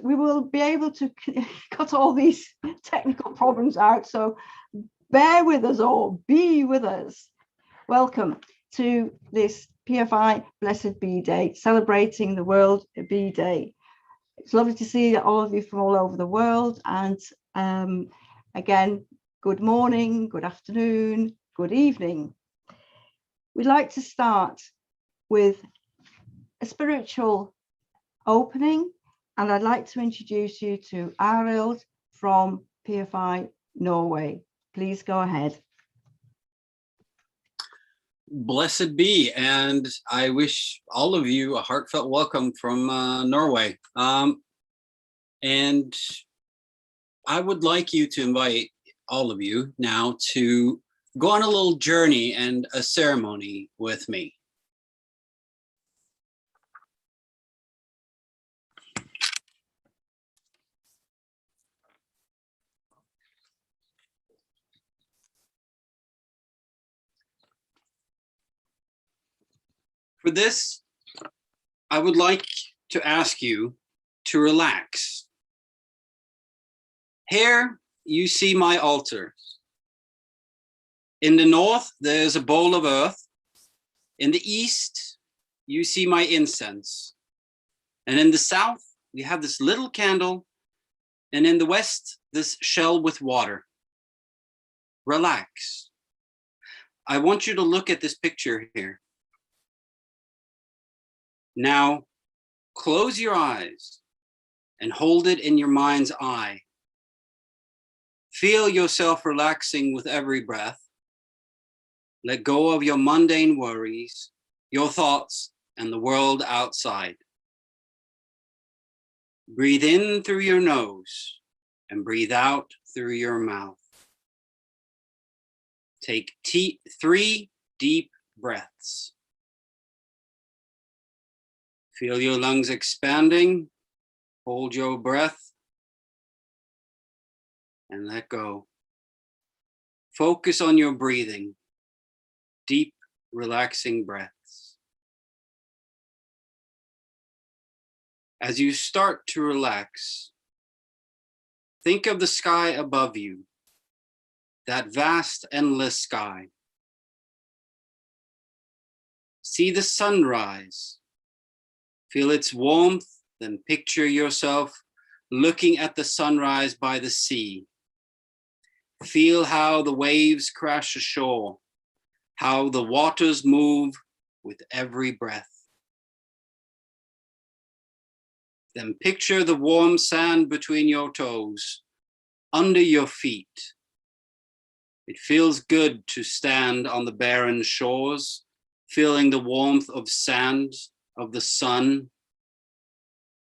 we will be able to cut all these technical problems out. So bear with us or be with us. Welcome to this PFI Blessed Bee Day, celebrating the World Bee Day. It's lovely to see all of you from all over the world. And again, good morning, good afternoon, good evening. We'd like to start with a spiritual opening, and I'd like to introduce you to Arild from PFI Norway. Please go ahead. Blessed be, and I wish all of you a heartfelt welcome from Norway. And I would like you to invite all of you now to go on a little journey and a ceremony with me. For this, I would like to ask you to relax. Here you see my altar. In the north, there's a bowl of earth. In the east, you see my incense. And in the south, we have this little candle. And in the west, this shell with water. Relax. I want you to look at this picture here. Now, close your eyes and hold it in your mind's eye. Feel yourself relaxing with every breath. Let go of your mundane worries, your thoughts, and the world outside. Breathe in through your nose and breathe out through your mouth. Take 3 deep breaths. Feel your lungs expanding. Hold your breath and let go. Focus on your breathing. Deep, relaxing breaths. As you start to relax, think of the sky above you, that vast, endless sky. See the sunrise. Feel its warmth, then picture yourself looking at the sunrise by the sea. Feel how the waves crash ashore, how the waters move with every breath. Then picture the warm sand between your toes, under your feet. It feels good to stand on the barren shores, feeling the warmth of sand, of the sun,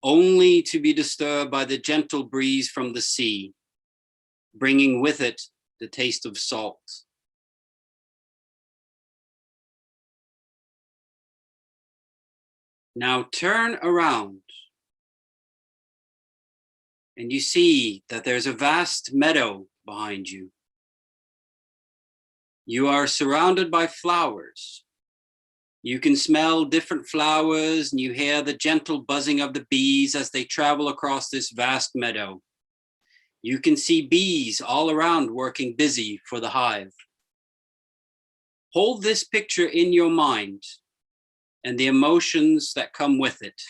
only to be disturbed by the gentle breeze from the sea, bringing with it the taste of salt. Now turn around and you see that there's a vast meadow behind you. You are surrounded by flowers. You can smell different flowers and you hear the gentle buzzing of the bees as they travel across this vast meadow. You can see bees all around working busy for the hive. Hold this picture in your mind and the emotions that come with it.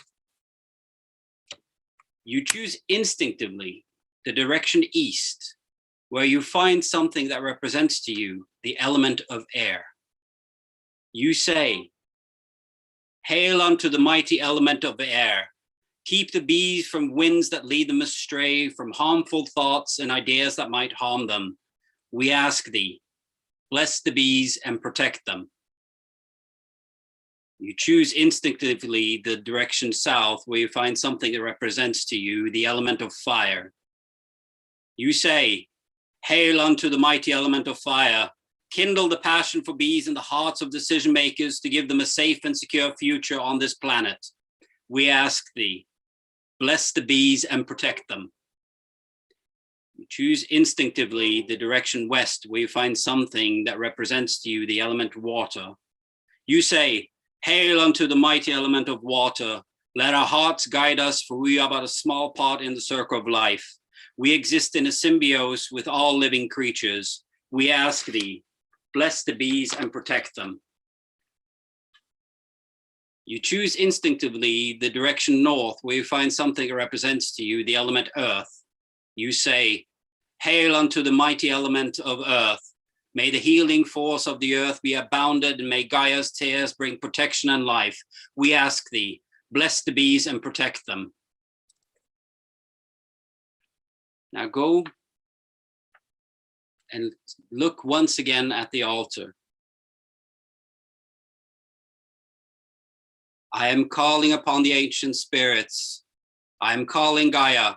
You choose instinctively the direction east, where you find something that represents to you the element of air. You say, "Hail unto the mighty element of air. Keep the bees from winds that lead them astray, from harmful thoughts and ideas that might harm them. We ask thee, bless the bees and protect them." You choose instinctively the direction south, where you find something that represents to you the element of fire. You say, "Hail unto the mighty element of fire. Kindle the passion for bees in the hearts of decision makers to give them a safe and secure future on this planet. We ask thee, bless the bees and protect them." You choose instinctively the direction west, where you find something that represents to you the element water. You say, "Hail unto the mighty element of water. Let our hearts guide us, for we are but a small part in the circle of life. We exist in a symbiosis with all living creatures. We ask thee, bless the bees and protect them. You choose instinctively the direction north, where you find something that represents to you the element earth. You say, hail unto the mighty element of earth. May the healing force of the earth be abounded, and may Gaia's tears bring protection and life. We ask thee, bless the bees and protect them. Now go and look once again at the altar. I am calling upon the ancient spirits. I am calling Gaia.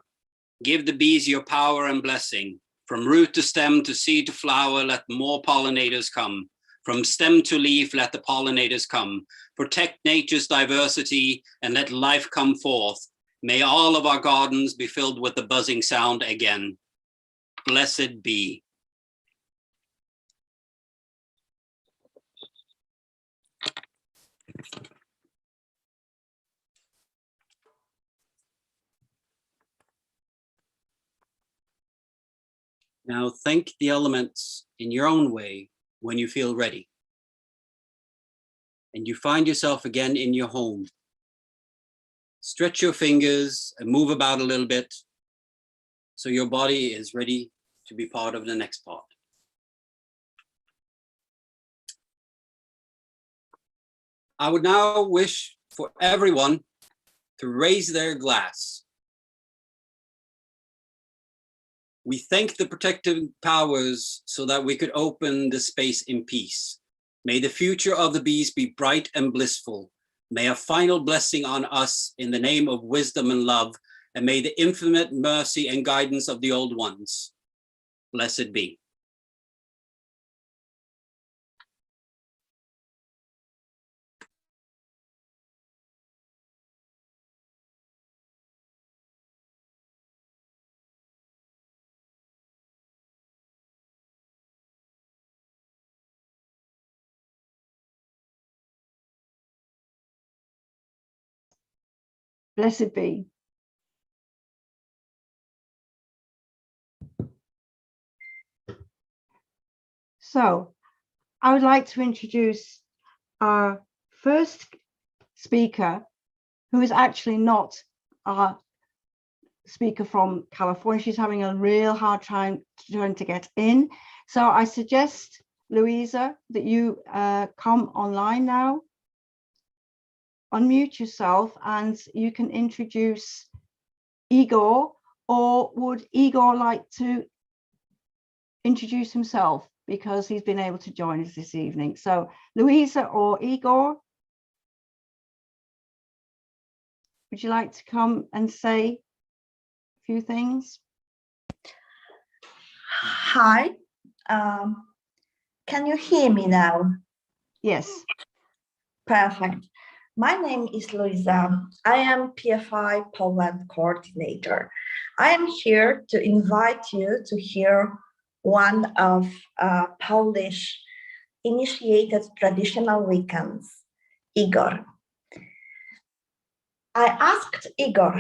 Give the bees your power and blessing. From root to stem, to seed to flower, let more pollinators come. From stem to leaf, let the pollinators come. Protect nature's diversity and let life come forth. May all of our gardens be filled with the buzzing sound again. Blessed be. Now thank the elements in your own way when you feel ready. And you find yourself again in your home. Stretch your fingers and move about a little bit so your body is ready to be part of the next part. I would now wish for everyone to raise their glass. We thank the protective powers so that we could open the space in peace. May the future of the bees be bright and blissful. May a final blessing on us in the name of wisdom and love, and may the infinite mercy and guidance of the old ones. Blessed be. Blessed be. So I would like to introduce our first speaker, who is actually not our speaker from California. She's having a real hard time trying to get in. So I suggest, Louisa, that you come online now, unmute yourself, and you can introduce Igor. Or would Igor like to introduce himself, because he's been able to join us this evening? So Louisa or Igor, would you like to come and say a few things? Hi, can you hear me now? Yes. Perfect. My name is Luisa. I am PFI Poland coordinator. I am here to invite you to hear one of Polish initiated traditional weekends, Igor. I asked Igor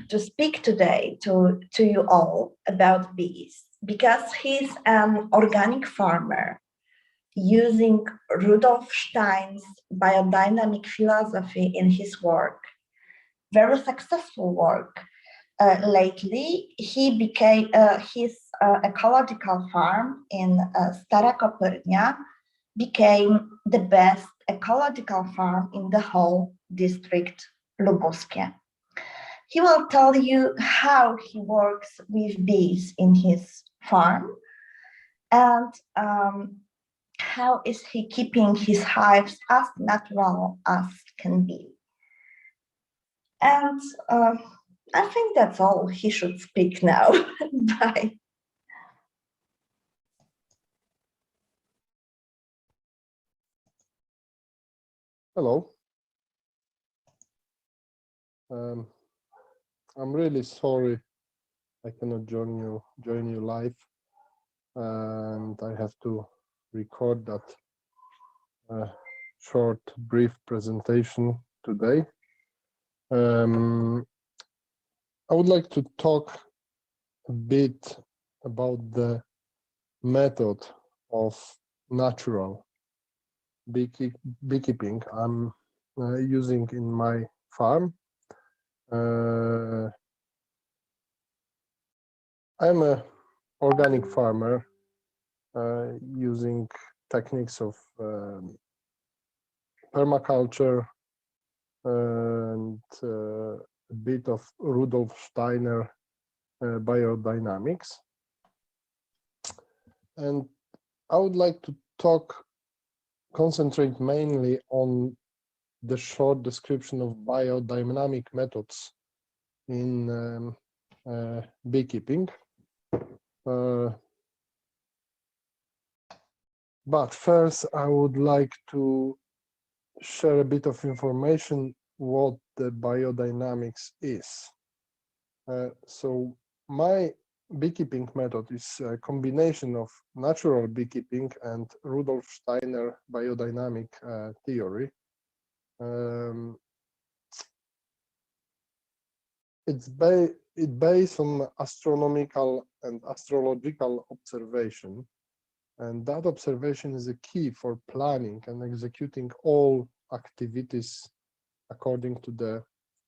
to speak today to you all about bees because he's an organic farmer using Rudolf Stein's biodynamic philosophy in his work. Very successful work. Lately, he became his ecological farm in Stara Kopyrnia became the best ecological farm in the whole district Lubuskie. He will tell you how he works with bees in his farm and how is he keeping his hives as natural as can be. And I think that's all. He should speak now. Bye. Hello. I'm really sorry I cannot join you live, and I have to record that short, brief presentation today. I would like to talk a bit about the method of natural beekeeping I'm using in my farm. I'm an organic farmer using techniques of permaculture and a bit of Rudolf Steiner biodynamics. And I would like to concentrate mainly on the short description of biodynamic methods in beekeeping. But first, I would like to share a bit of information what the biodynamics is. So my beekeeping method is a combination of natural beekeeping and Rudolf Steiner biodynamic theory. It's based on astronomical and astrological observation, and that observation is a key for planning and executing all activities according to the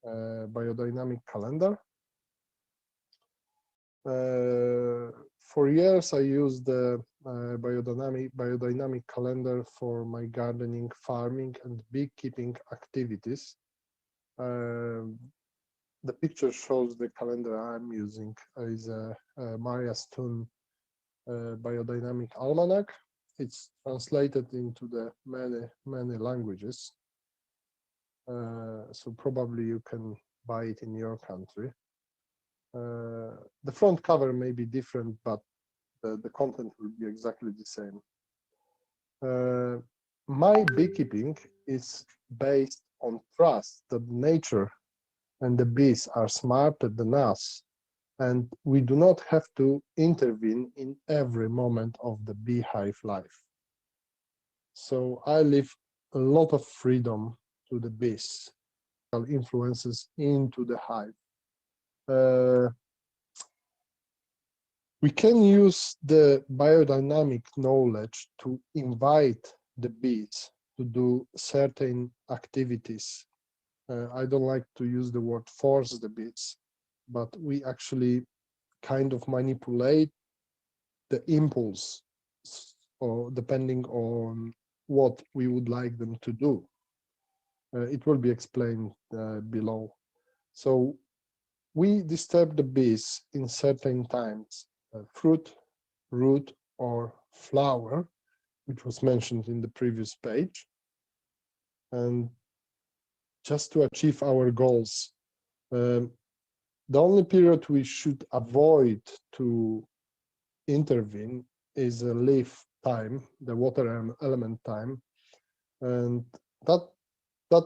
biodynamic calendar. For years, I used the biodynamic calendar for my gardening, farming, and beekeeping activities. The picture shows the calendar I'm using is a Maria Stone biodynamic almanac. It's translated into the many languages. So probably you can buy it in your country. The front cover may be different, but the content will be exactly the same. My beekeeping is based on trust that nature and the bees are smarter than us, and we do not have to intervene in every moment of the beehive life. So I leave a lot of freedom to the bees, influences into the hive. We can use the biodynamic knowledge to invite the bees to do certain activities. I don't like to use the word force the bees, but we actually kind of manipulate the impulse, or depending on what we would like them to do. It will be explained below. So we disturb the bees in certain times, fruit, root, or flower, which was mentioned in the previous page. And just to achieve our goals, the only period we should avoid to intervene is a leaf time, the water element time, and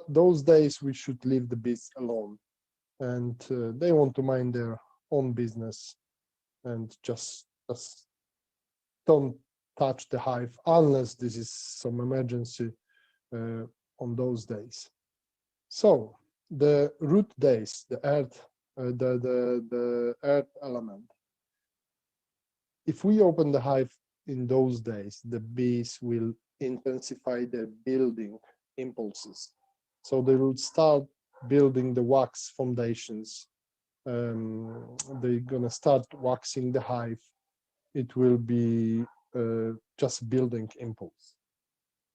those days we should leave the bees alone, and they want to mind their own business and just don't touch the hive unless this is some emergency on those days. So the root days, the earth, the earth element. If we open the hive in those days, the bees will intensify their building impulses. So they will start building the wax foundations. They're gonna start waxing the hive. It will be just building impulse.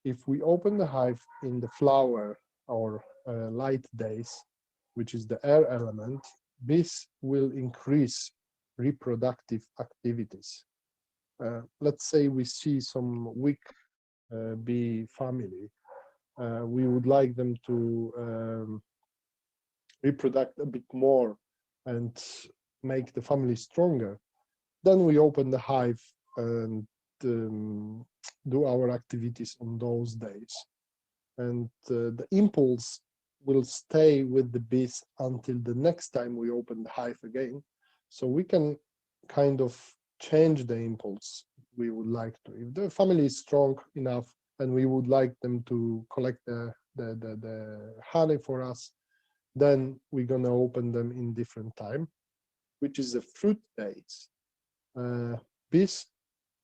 If we open the hive in the flower or light days, which is the air element, bees will increase reproductive activities. Let's say we see some weak bee family. We would like them to reproduce a bit more and make the family stronger. Then we open the hive and do our activities on those days. And the impulse will stay with the bees until the next time we open the hive again. So we can kind of change the impulse we would like to. If the family is strong enough and we would like them to collect the honey for us, Then we're gonna open them in different time, which is the fruit days. Bees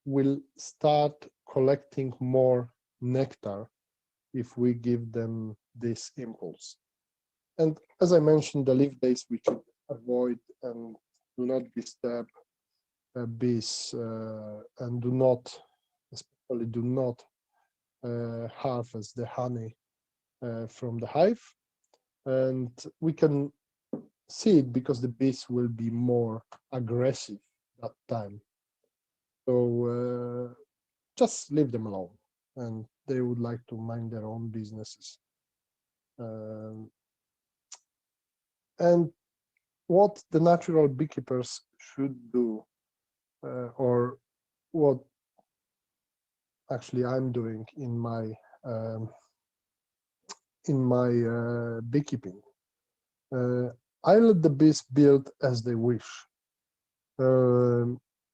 will start collecting more nectar if we give them this impulse. And as I mentioned, the leaf days we should avoid and do not disturb bees and do not, especially do not harvest the honey from the hive. And we can see it because the bees will be more aggressive that time. So just leave them alone, and they would like to mind their own businesses. And what the natural beekeepers should do, or what actually I'm doing in my beekeeping, I let the bees build as they wish.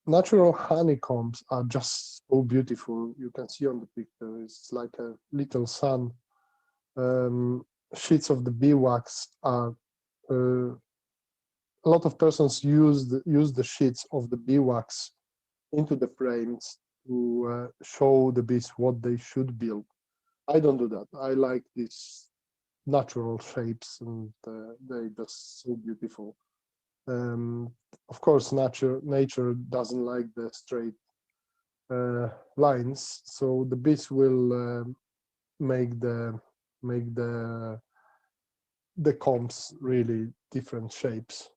Natural honeycombs are just so beautiful. You can see on the picture, it's like a little sun. Sheets of the beeswax are, a lot of persons use the sheets of the beeswax into the frames to show the bees what they should build. I don't do that. I like these natural shapes, and they're just so beautiful. Of course, nature doesn't like the straight lines, so the bees will make the combs really different shapes,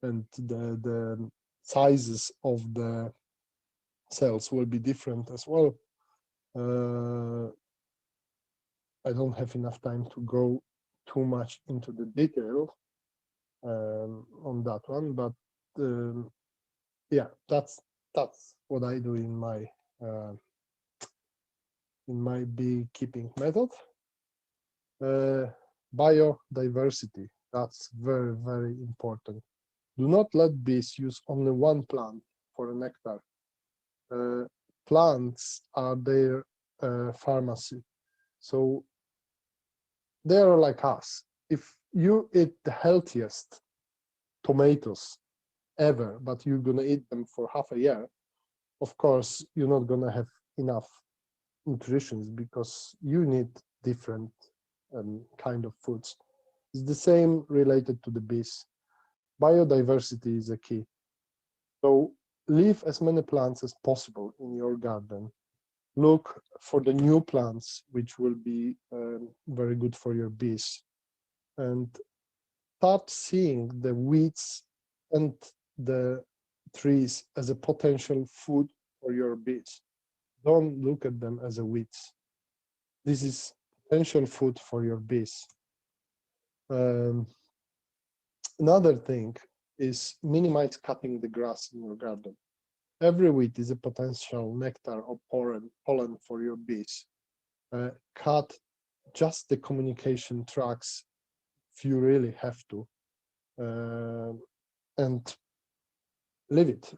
and the sizes of the cells will be different as well. I don't have enough time to go too much into the detail on that one, but yeah, that's what I do in my beekeeping method. Biodiversity, that's very, very important. Do not let bees use only one plant for a nectar. Plants are their pharmacy, so they are like us. If you eat the healthiest tomatoes ever, but you're gonna eat them for half a year, of course you're not gonna have enough nutrition, because you need different kind of foods. It's the same related to the bees. Biodiversity is a key. So leave as many plants as possible in your garden. Look for the new plants, which will be very good for your bees. And start seeing the weeds and the trees as a potential food for your bees. Don't look at them as a weeds. This is potential food for your bees. Another thing is minimize cutting the grass in your garden. Every weed is a potential nectar or pollen for your bees. Cut just the communication tracks if you really have to, and leave it.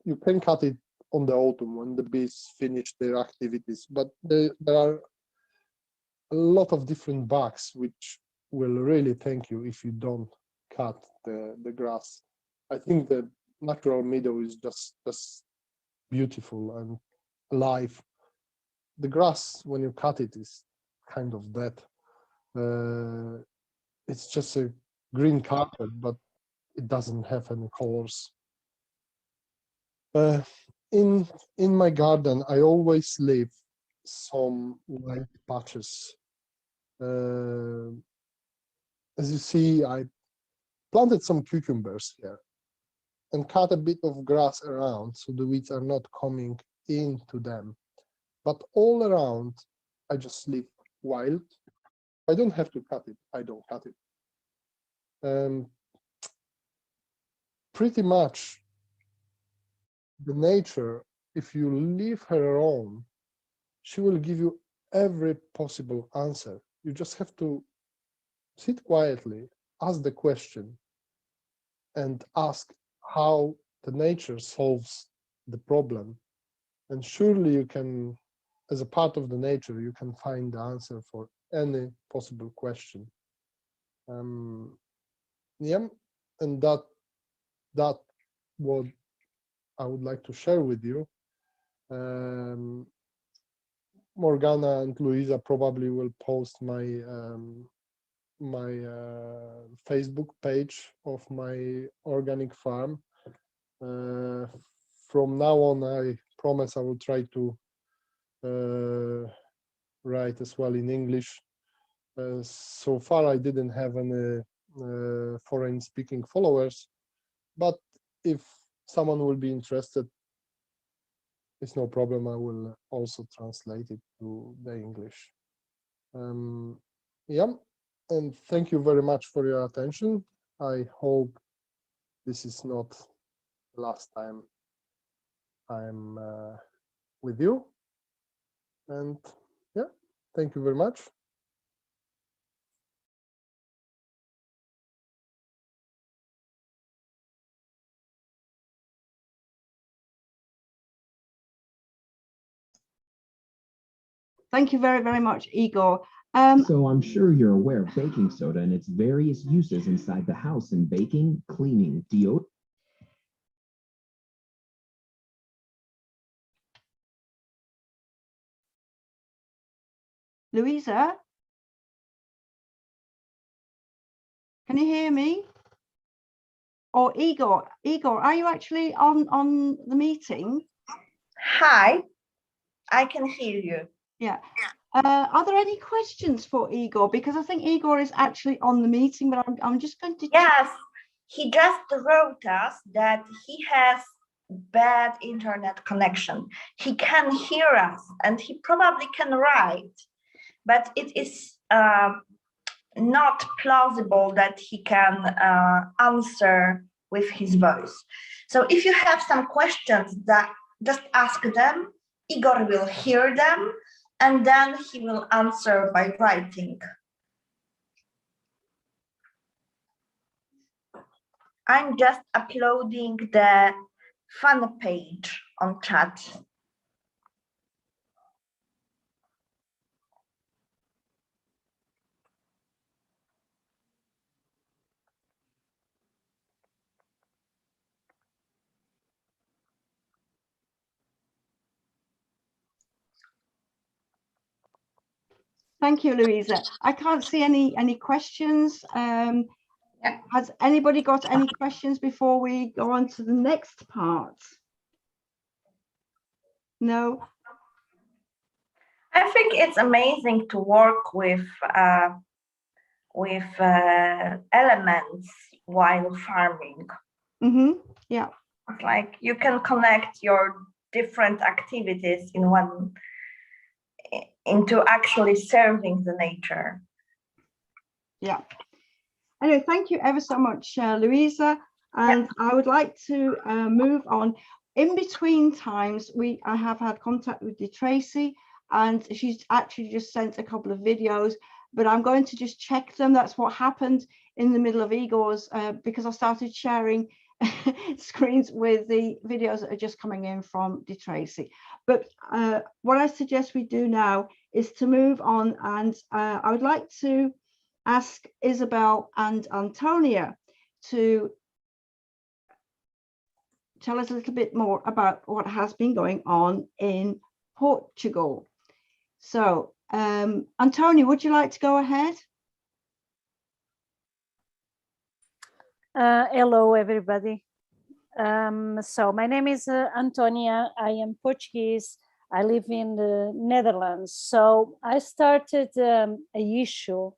You can cut it on the autumn when the bees finish their activities, but there are a lot of different bugs which will really thank you if you don't cut the grass. I think the natural meadow is just beautiful and alive. The grass, when you cut it, is kind of dead. It's just a green carpet, but it doesn't have any colors. In my garden, I always leave some white patches. As you see, I planted some cucumbers here and cut a bit of grass around so the weeds are not coming into them. But all around, I just leave wild. I don't have to cut it. I don't cut it. Pretty much the nature, if you leave her alone, she will give you every possible answer. You just have to sit quietly, ask the question, and ask how the nature solves the problem. And surely you can, as a part of the nature, you can find the answer for any possible question. Yeah, and that what I would like to share with you. Morgana and Luisa probably will post my Facebook page of my organic farm. From now on, I promise I will try to write as well in English. So far, I didn't have any foreign-speaking followers, but if someone will be interested, it's no problem. I will also translate it to the English. Yeah, and thank you very much for your attention. I hope this is not the last time I'm with you. And yeah, thank you very much. Thank you very, very much, Igor. So I'm sure you're aware of baking soda and its various uses inside the house in baking, cleaning, deodorant. Louisa, can you hear me? Or Igor, are you actually on the meeting? Hi, I can hear you. Yeah. Are there any questions for Igor? Because I think Igor is actually on the meeting, but I'm just going to. Yes, he just wrote us that he has bad internet connection. He can hear us and he probably can write, but it is not plausible that he can answer with his voice. So if you have some questions, that just ask them. Igor will hear them and then he will answer by writing. I'm just uploading the fan page on chat. Thank you, Louisa. I can't see any questions. Has anybody got any questions before we go on to the next part? No. I think it's amazing to work with elements while farming. Mm-hmm. Yeah. It's like you can connect your different activities in one into actually serving the nature. Yeah. Anyway, thank you ever so much, Louisa. And yeah. I would like to move on. In between times, I have had contact with DeTraci, and she's actually just sent a couple of videos, but I'm going to just check them. That's what happened in the middle of Igor's, because I started sharing screens with the videos that are just coming in from DeTraci. But what I suggest we do now is to move on, and I would like to ask Isobel and Antonia to tell us a little bit more about what has been going on in Portugal. So, Antonia, would you like to go ahead? Hello, everybody. So my name is Antonia. I am Portuguese. I live in the Netherlands. So I started a issue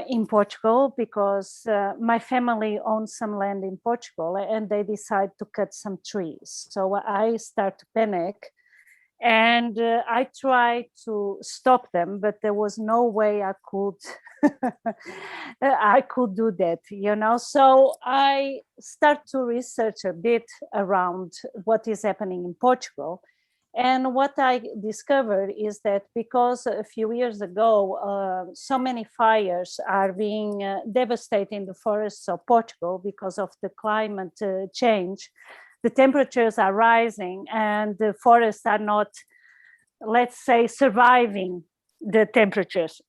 in Portugal because my family owns some land in Portugal and they decide to cut some trees. So I start to panic and I tried to stop them, but there was no way I could I could do that, you know. So I start to research a bit around what is happening in Portugal. And what I discovered is that because a few years ago, so many fires are being devastating the forests of Portugal because of the climate change, the temperatures are rising and the forests are not, let's say, surviving the temperatures.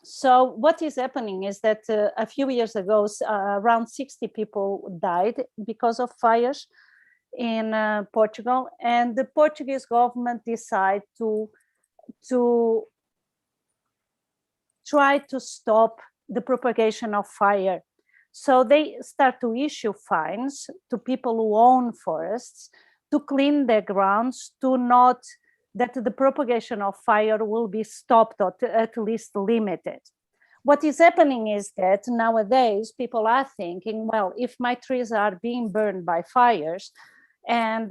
So what is happening is that a few years ago, around 60 people died because of fires in Portugal, and the Portuguese government decided to try to stop the propagation of fire. So they start to issue fines to people who own forests to clean their grounds, to not that the propagation of fire will be stopped or at least limited. What is happening is that nowadays people are thinking, well, if my trees are being burned by fires, and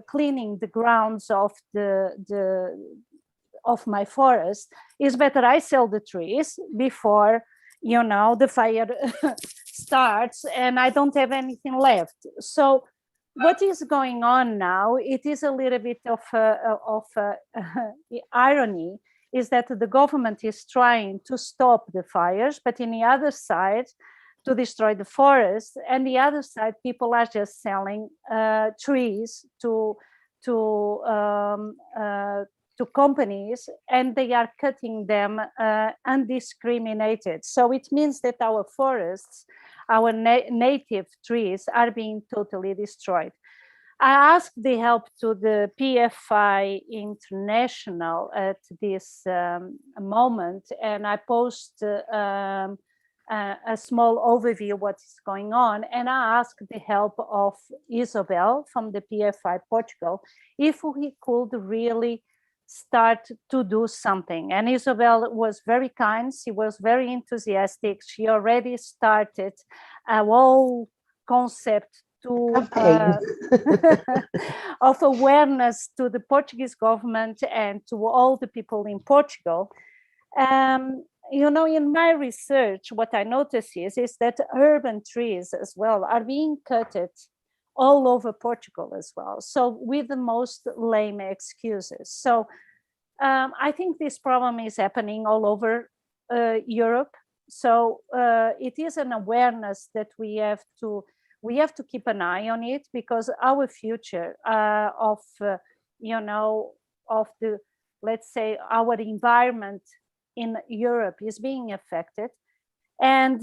cleaning the grounds of of my forest, is better I sell the trees before the fire starts and I don't have anything left. So what is going on now, it is a little bit of irony, is that the government is trying to stop the fires, but in the other side, to destroy the forest, and the other side, people are just selling trees to companies, and they are cutting them undiscriminated. So it means that our forests, our native trees, are being totally destroyed. I asked the help to the PFI International at this moment, and I post a small overview of what is going on. And I asked the help of Isobel from the PFI Portugal if we could really start to do something. And Isobel was very kind. She was very enthusiastic. She already started a whole concept of awareness to the Portuguese government and to all the people in Portugal. In my research, what I notice is that urban trees as well are being cutted all over Portugal as well. So with the most lame excuses. So I think this problem is happening all over Europe. So it is an awareness that we have to keep an eye on it, because our future of let's say our environment in Europe is being affected, and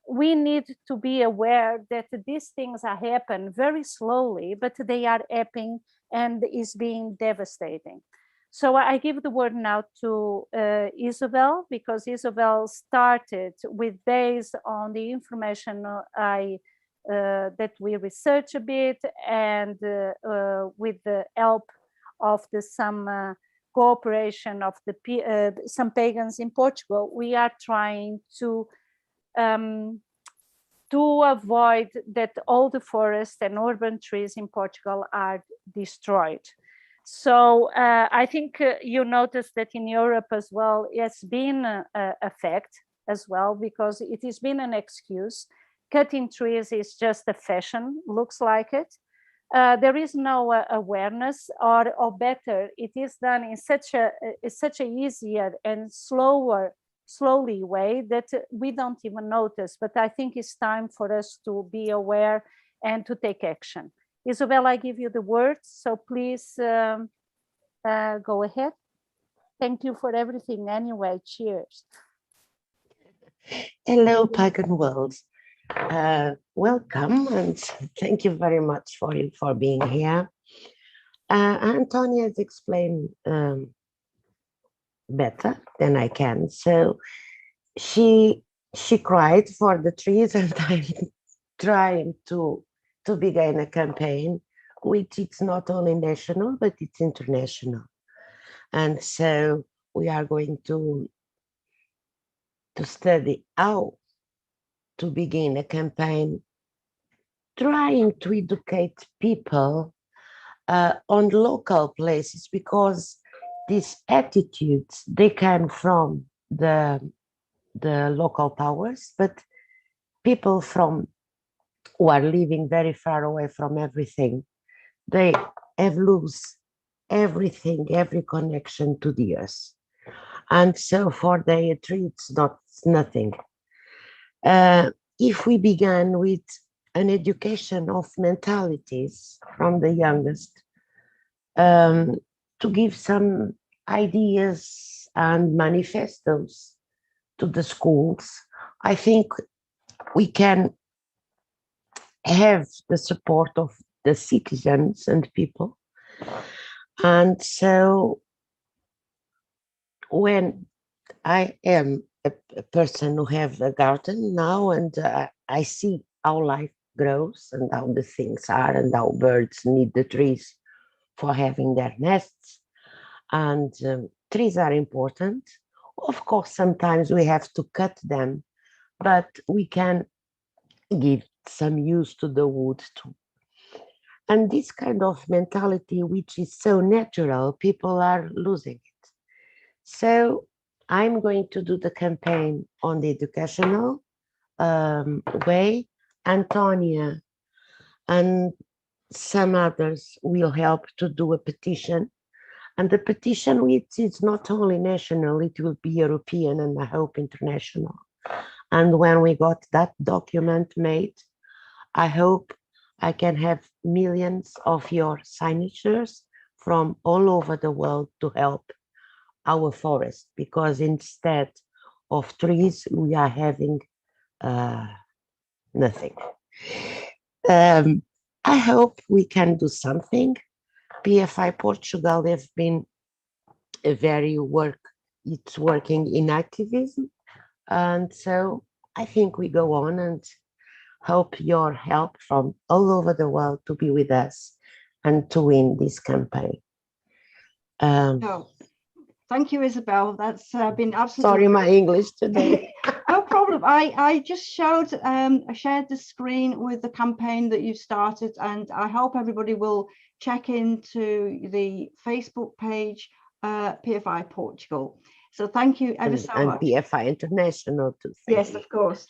we need to be aware that these things are happening very slowly, but they are happening and is being devastating. So I give the word now to Isobel, because Isobel started based on the information that we research a bit, and with the help of some cooperation of some pagans in Portugal, we are trying to avoid that all the forests and urban trees in Portugal are destroyed. So I think you notice that in Europe as well, it's been a fact as well, because it has been an excuse. Cutting trees is just a fashion, looks like it. There is no awareness, or better, it is done in such a easier and slowly way that we don't even notice. But I think it's time for us to be aware and to take action. Isobel, I give you the word, so please go ahead. Thank you for everything anyway. Cheers. Hello, Pagan world. Welcome, and thank you very much for being here. Antonia has explained better than I can. So she cried for the trees, and I'm trying to begin a campaign which it's not only national but it's international. And so we are going to study how to begin a campaign trying to educate people on local places, because these attitudes, they come from the local powers, but people who are living very far away from everything, they have lost everything, every connection to the earth. And so for their tree, it's nothing. If we began with an education of mentalities from the youngest, to give some ideas and manifestos to the schools, I think we can have the support of the citizens and people. And so when I am a person who have a garden now, and I see how life grows and how the things are and how birds need the trees for having their nests. And trees are important. Of course, sometimes we have to cut them, but we can give some use to the wood too. And this kind of mentality, which is so natural, people are losing it. So I'm going to do the campaign on the educational way. Antonia and some others will help to do a petition. And the petition, which is not only national, it will be European and I hope international. And when we got that document made, I hope I can have millions of your signatures from all over the world to help our forest, because instead of trees, we are having nothing. I hope we can do something. PFI Portugal have been it's working in activism. And so I think we go on and hope your help from all over the world to be with us and to win this campaign. Thank you, Isobel. That's been absolutely. Sorry, my English today. No problem. I just showed, I shared the screen with the campaign that you've started, and I hope everybody will check into the Facebook page, PFI Portugal. So thank you ever so much. And PFI International too. Yes, of course.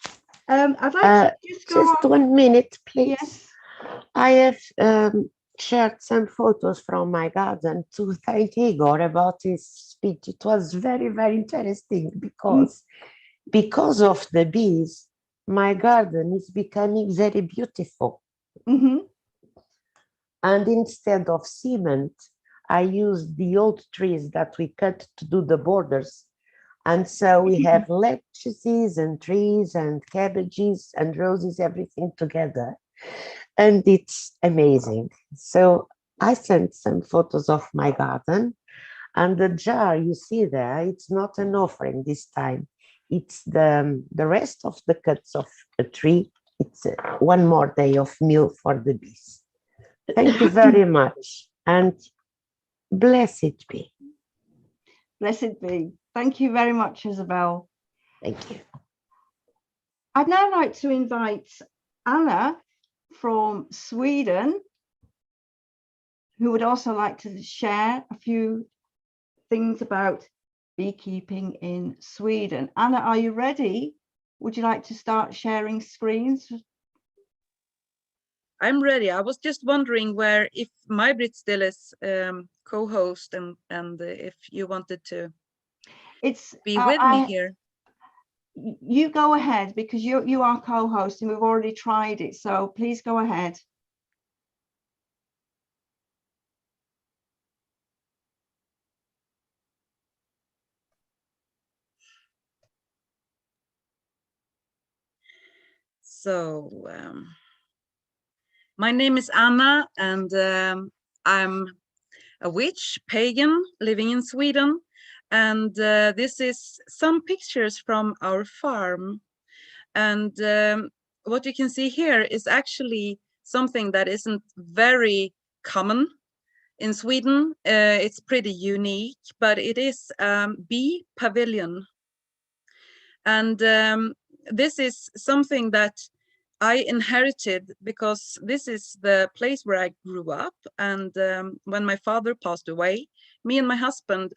I'd like to just go just on. 1 minute, please. Yes. I have shared some photos from my garden to thank Igor about his speech. It was very, very interesting because of the bees, my garden is becoming very beautiful. Mm-hmm. And instead of cement, I use the old trees that we cut to do the borders. And so we have lettuces and trees and cabbages and roses, everything together. And it's amazing. So I sent some photos of my garden, and the jar you see there, it's not an offering this time. It's the rest of the cuts of a tree. It's one more day of meal for the bees. Thank you very much, and blessed be. Blessed be. Thank you very much, Isobel. Thank you. I'd now like to invite Anna from Sweden, who would also like to share a few things about beekeeping in Sweden. Anna, are you ready? Would you like to start sharing screens? I'm ready. I was just wondering if Maj-Britt still is co-host and if you wanted to be with me here. You go ahead, because you are co-host and we've already tried it. So please go ahead. So my name is Anna, and I'm a witch, pagan, living in Sweden. And this is some pictures from our farm. And what you can see here is actually something that isn't very common in Sweden. It's pretty unique, but it is bee pavilion. And this is something that I inherited because this is the place where I grew up. And when my father passed away, me and my husband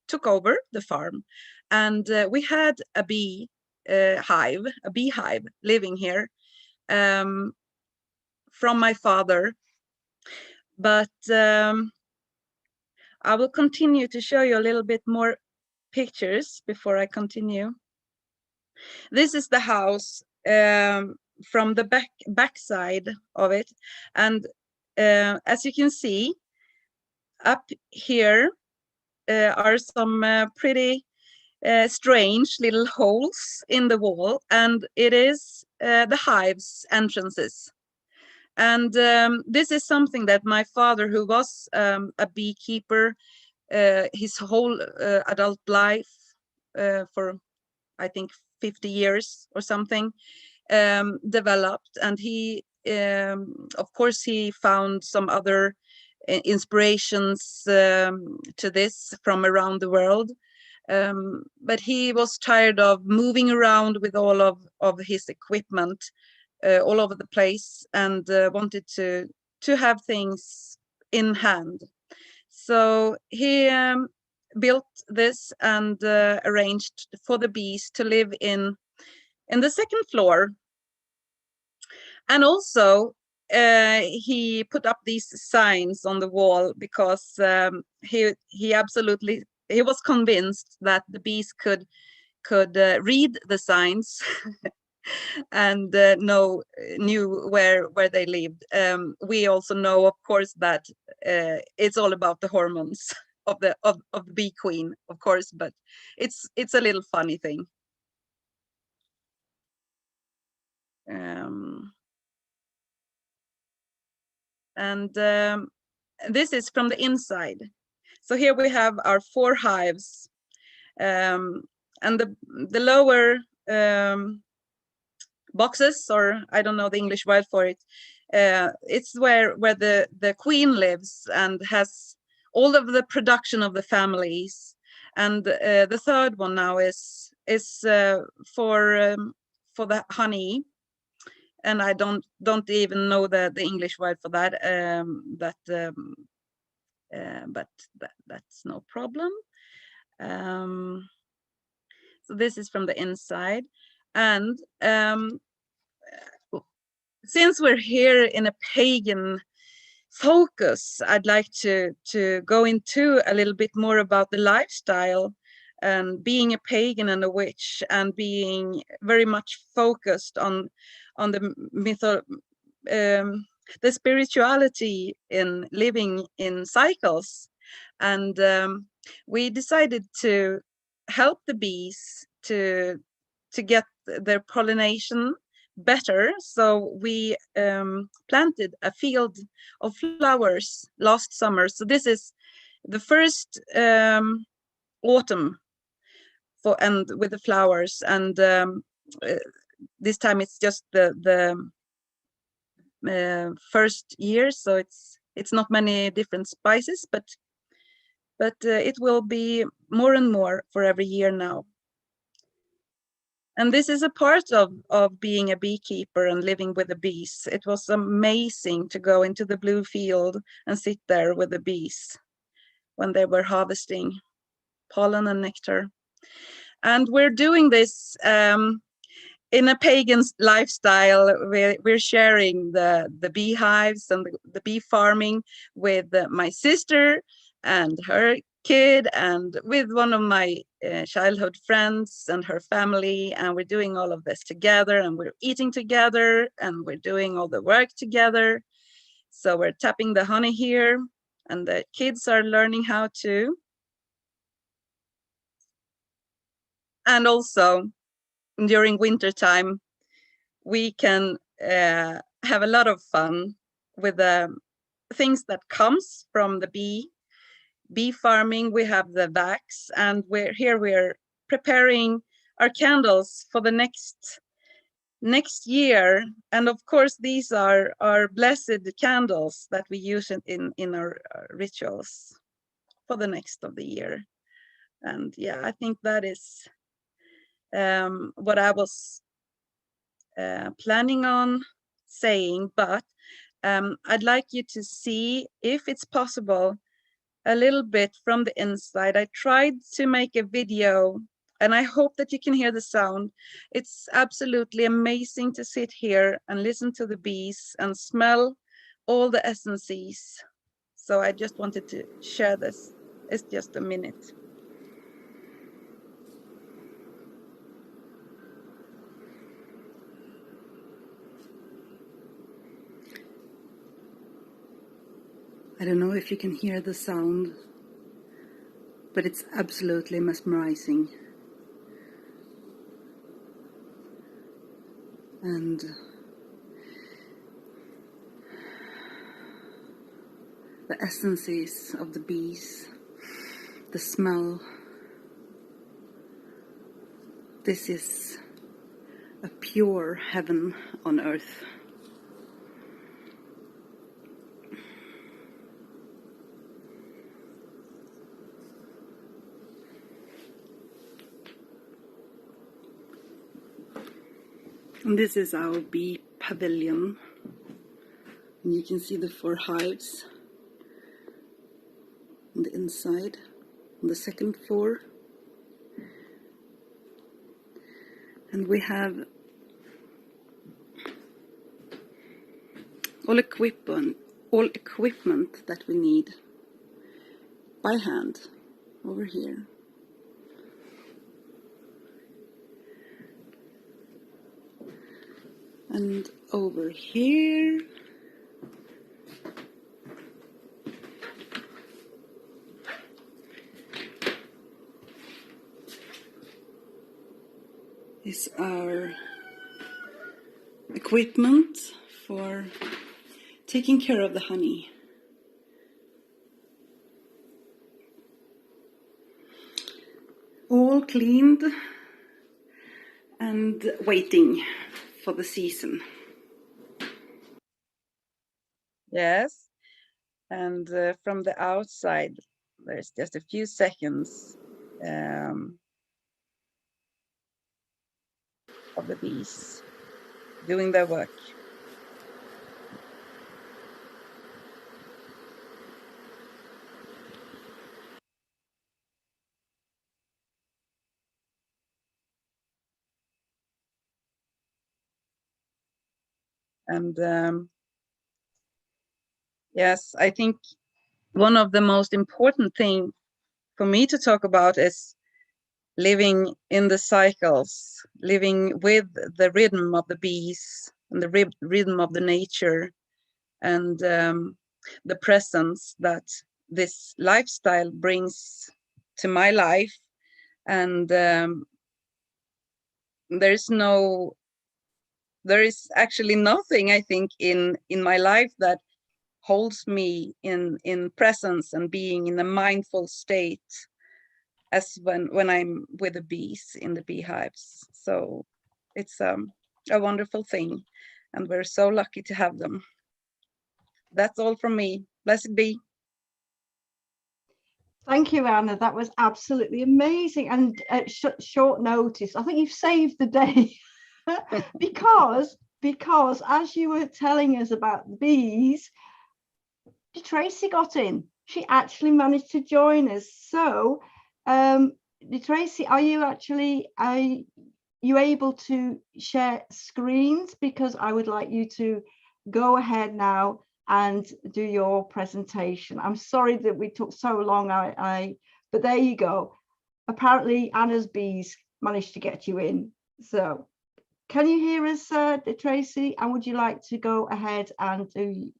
took over the farm, and we had a beehive living here from my father. But I will continue to show you a little bit more pictures before I continue. This is the house from the back side of it, and as you can see up here are some pretty strange little holes in the wall, and it is the hives entrances. And this is something that my father, who was a beekeeper his whole adult life for I think 50 years or something, developed. And he of course he found some other inspirations to this from around the world, but he was tired of moving around with all of his equipment all over the place, and wanted to have things in hand. So he built this and arranged for the bees to live in the second floor. And also he put up these signs on the wall because he was convinced that the bees could read the signs and knew where they lived. We also know, of course, that it's all about the hormones of the bee queen, of course, but it's a little funny thing. And this is from the inside. So here we have our 4 hives, and the lower boxes, or I don't know the English word for it, it's where the queen lives and has all of the production of the families. And the third one now is for the honey, and I don't even know the English word for that, but that's no problem. So this is from the inside. And since we're here in a pagan focus, I'd like to go into a little bit more about the lifestyle and being a pagan and a witch, and being very much focused on the spirituality in living in cycles. And we decided to help the bees to get their pollination better. So we planted a field of flowers last summer. So this is the first autumn and with the flowers, and this time it's just the first year, so it's not many different spices, but it will be more and more for every year now. And this is a part of being a beekeeper and living with the bees. It was amazing to go into the blue field and sit there with the bees when they were harvesting pollen and nectar. And we're doing this in a pagan lifestyle. We're sharing the beehives and the bee farming with my sister and her kid, and with one of my childhood friends and her family, and we're doing all of this together, and we're eating together, and we're doing all the work together. So we're tapping the honey here, and the kids are learning how to. And also during winter time, we can have a lot of fun with the things that comes from the bee farming. We have the wax, and we're preparing our candles for the next year. And of course, these are our blessed candles that we use in our rituals for the next of the year. And yeah, I think that is what I was planning on saying, but I'd like you to see, if it's possible, a little bit from the inside. I tried to make a video, and I hope that you can hear the sound. It's absolutely amazing to sit here and listen to the bees and smell all the essences. So I just wanted to share this. It's just a minute. I don't know if you can hear the sound, but it's absolutely mesmerizing. And the essences of the bees, the smell. This is a pure heaven on earth. And this is our bee pavilion. And you can see the 4 hives on the inside, on the second floor. And we have all equipment that we need by hand over here. And over here. Is our equipment for taking care of the honey. All cleaned and waiting for the season. Yes, and from the outside, there's just a few seconds of the bees doing their work. And yes, I think one of the most important thing for me to talk about is living in the cycles, living with the rhythm of the bees and the rhythm of the nature, and the presence that this lifestyle brings to my life. And there is actually nothing, I think, in my life that holds me in presence and being in a mindful state as when I'm with the bees in the beehives. So it's a wonderful thing, and we're so lucky to have them. That's all from me. Blessed be. Thank you, Anna. That was absolutely amazing. And at short notice, I think you've saved the day because as you were telling us about the bees, DeTraci got in. She actually managed to join us. So, DeTraci, are you able to share screens? Because I would like you to go ahead now and do your presentation. I'm sorry that we took so long, but there you go. Apparently Anna's bees managed to get you in. So can you hear us, DeTraci? And would you like to go ahead and do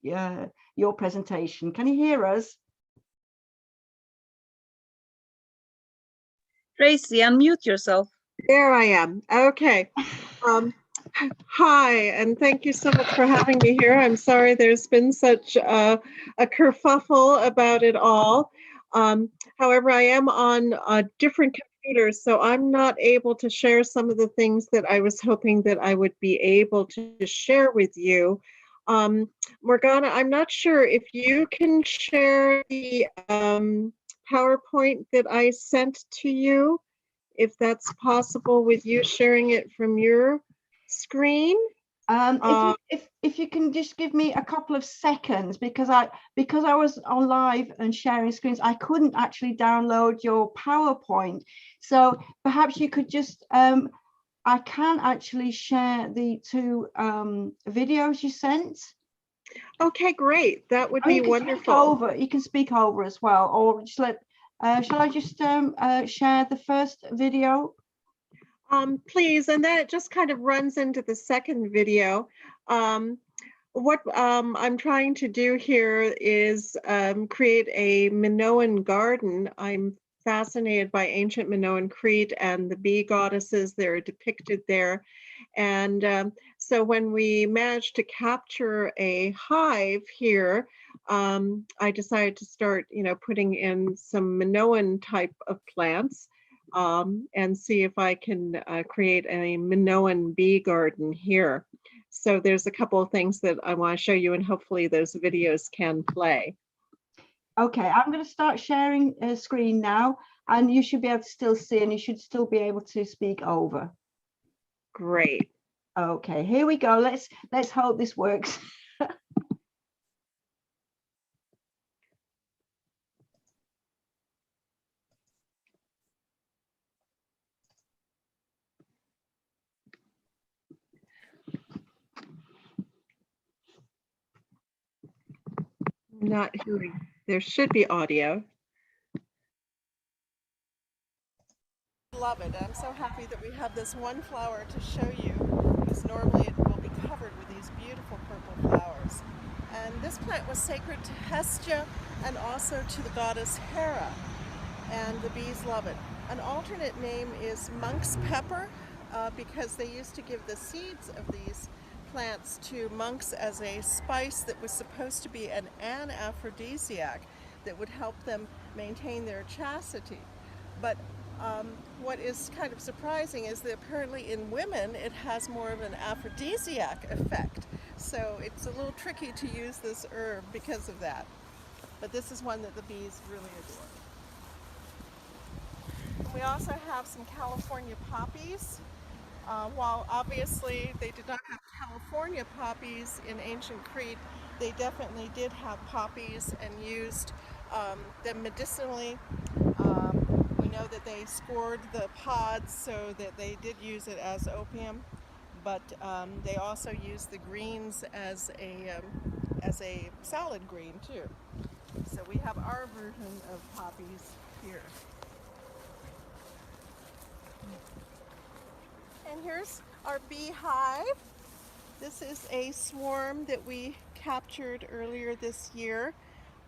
your presentation? Can you hear us? Tracy, unmute yourself. There I am. Okay. Hi, and thank you so much for having me here. I'm sorry there's been such a kerfuffle about it all. However, I am on a different computer, so I'm not able to share some of the things that I was hoping that I would be able to share with you. Morgana, I'm not sure if you can share the PowerPoint that I sent to you, if that's possible with you sharing it from your screen. If you can just give me a couple of seconds, because I was on live and sharing screens, I couldn't actually download your PowerPoint. So perhaps you could just I can actually share the 2 videos you sent. Okay, great. That would be wonderful. You can speak over as well, or just let. Shall I just share the first video? Please, and then it just kind of runs into the second video. What I'm trying to do here is create a Minoan garden. I'm fascinated by ancient Minoan Crete and the bee goddesses that are depicted there. And so when we managed to capture a hive here, I decided to start, putting in some Minoan type of plants and see if I can create a Minoan bee garden here. So there's a couple of things that I want to show you, and hopefully those videos can play. Okay, I'm going to start sharing a screen now, and you should be able to still see, and you should still be able to speak over. Great. Okay, here we go. Let's hope this works. Not hearing. There should be audio. Love it. I'm so happy that we have this one flower to show you, because normally it will be covered with these beautiful purple flowers. And this plant was sacred to Hestia and also to the goddess Hera, and the bees love it. An alternate name is monk's pepper, because they used to give the seeds of these plants to monks as a spice that was supposed to be an aphrodisiac that would help them maintain their chastity. But what is kind of surprising is that apparently in women it has more of an aphrodisiac effect. So it's a little tricky to use this herb because of that. But this is one that the bees really adore. We also have some California poppies. While obviously they did not have California poppies in ancient Crete, they definitely did have poppies and used them medicinally. We know that they scored the pods, so that they did use it as opium, but they also used the greens as a salad green too. So we have our version of poppies here. And here's our beehive. This is a swarm that we captured earlier this year.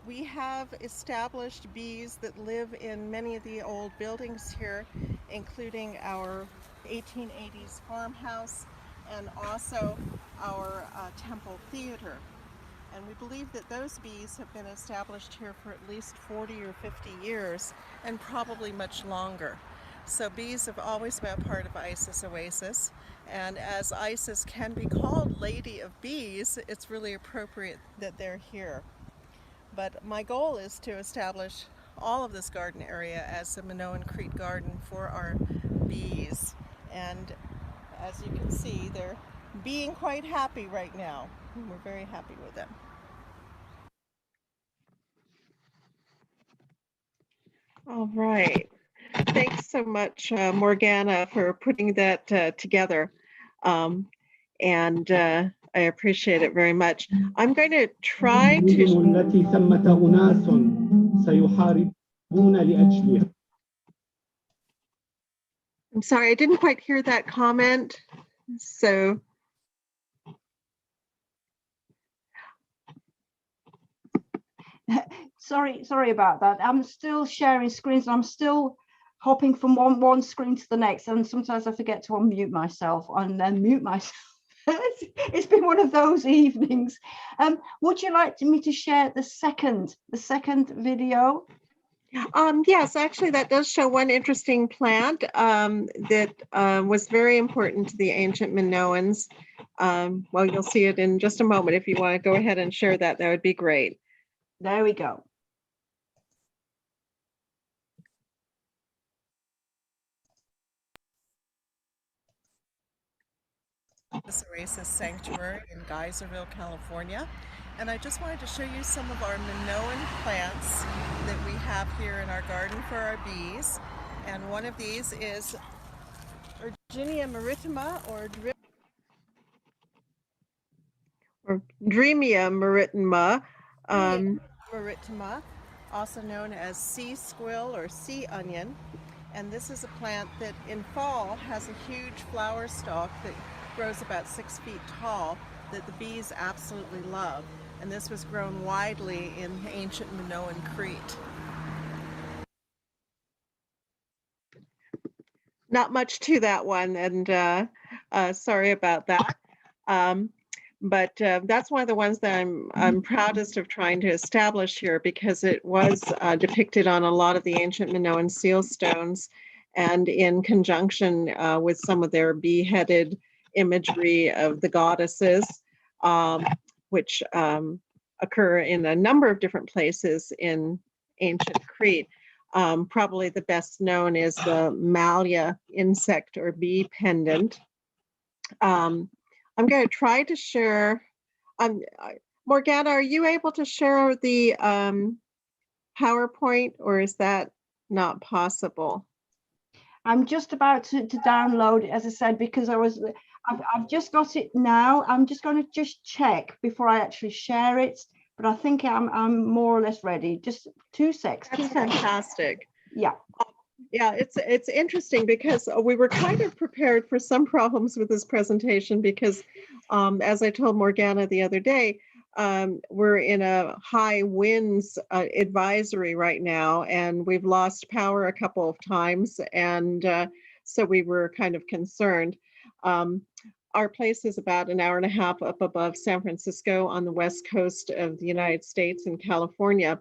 We have established bees that live in many of the old buildings here, including our 1880s farmhouse and also our temple theater. And we believe that those bees have been established here for at least 40 or 50 years, and probably much longer. So bees have always been a part of Isis Oasis, and as Isis can be called Lady of Bees, it's really appropriate that they're here. But my goal is to establish all of this garden area as a Minoan Crete garden for our bees. And as you can see, they're being quite happy right now. We're very happy with them. All right. Thanks so much, Morgana, for putting that together. I appreciate it very much. I'm going to try to... I'm sorry, I didn't quite hear that comment. So... Sorry about that. I'm still sharing screens. I'm still hopping from one screen to the next, and sometimes I forget to unmute myself and then mute myself. It's been one of those evenings. Would you like me to share the second video? Yes, actually, that does show one interesting plant that was very important to the ancient Minoans. Well, you'll see it in just a moment. If you want to go ahead and share that, that would be great. There we go. This Oasis Sanctuary in Geyserville, California. And I just wanted to show you some of our Minoan plants that we have here in our garden for our bees. And one of these is Virginia maritima, or Dreamia maritima, also known as sea squill or sea onion. And this is a plant that in fall has a huge flower stalk that grows about 6 feet tall that the bees absolutely love. And this was grown widely in ancient Minoan Crete. not much to that one, and sorry about that. But that's one of the ones that I'm proudest of trying to establish here, because it was depicted on a lot of the ancient Minoan seal stones, and in conjunction with some of their bee-headed imagery of the goddesses, which occur in a number of different places in ancient Crete. Probably the best known is the Malia insect or bee pendant. I'm going to try to share. Morgana, are you able to share the PowerPoint, or is that not possible? I'm just about to download it, as I said, because I've just got it now. I'm just going to just check before I actually share it, but I think I'm more or less ready. Just 2 seconds. That's fantastic. Yeah. Yeah, it's interesting because we were kind of prepared for some problems with this presentation because, as I told Morgana the other day, we're in a high winds advisory right now, and we've lost power a couple of times, and so we were kind of concerned. Our place is about an hour and a half up above San Francisco on the west coast of the United States in California.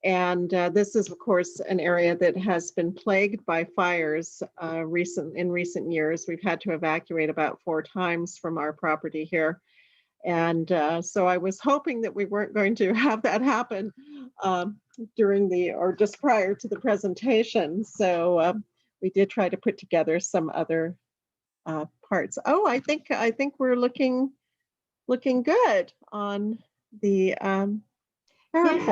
And this is, of course, an area that has been plagued by fires in recent years. We've had to evacuate about 4 times from our property here. And so I was hoping that we weren't going to have that happen or just prior to the presentation. So we did try to put together some other parts. Oh, I think we're looking good on the Yes,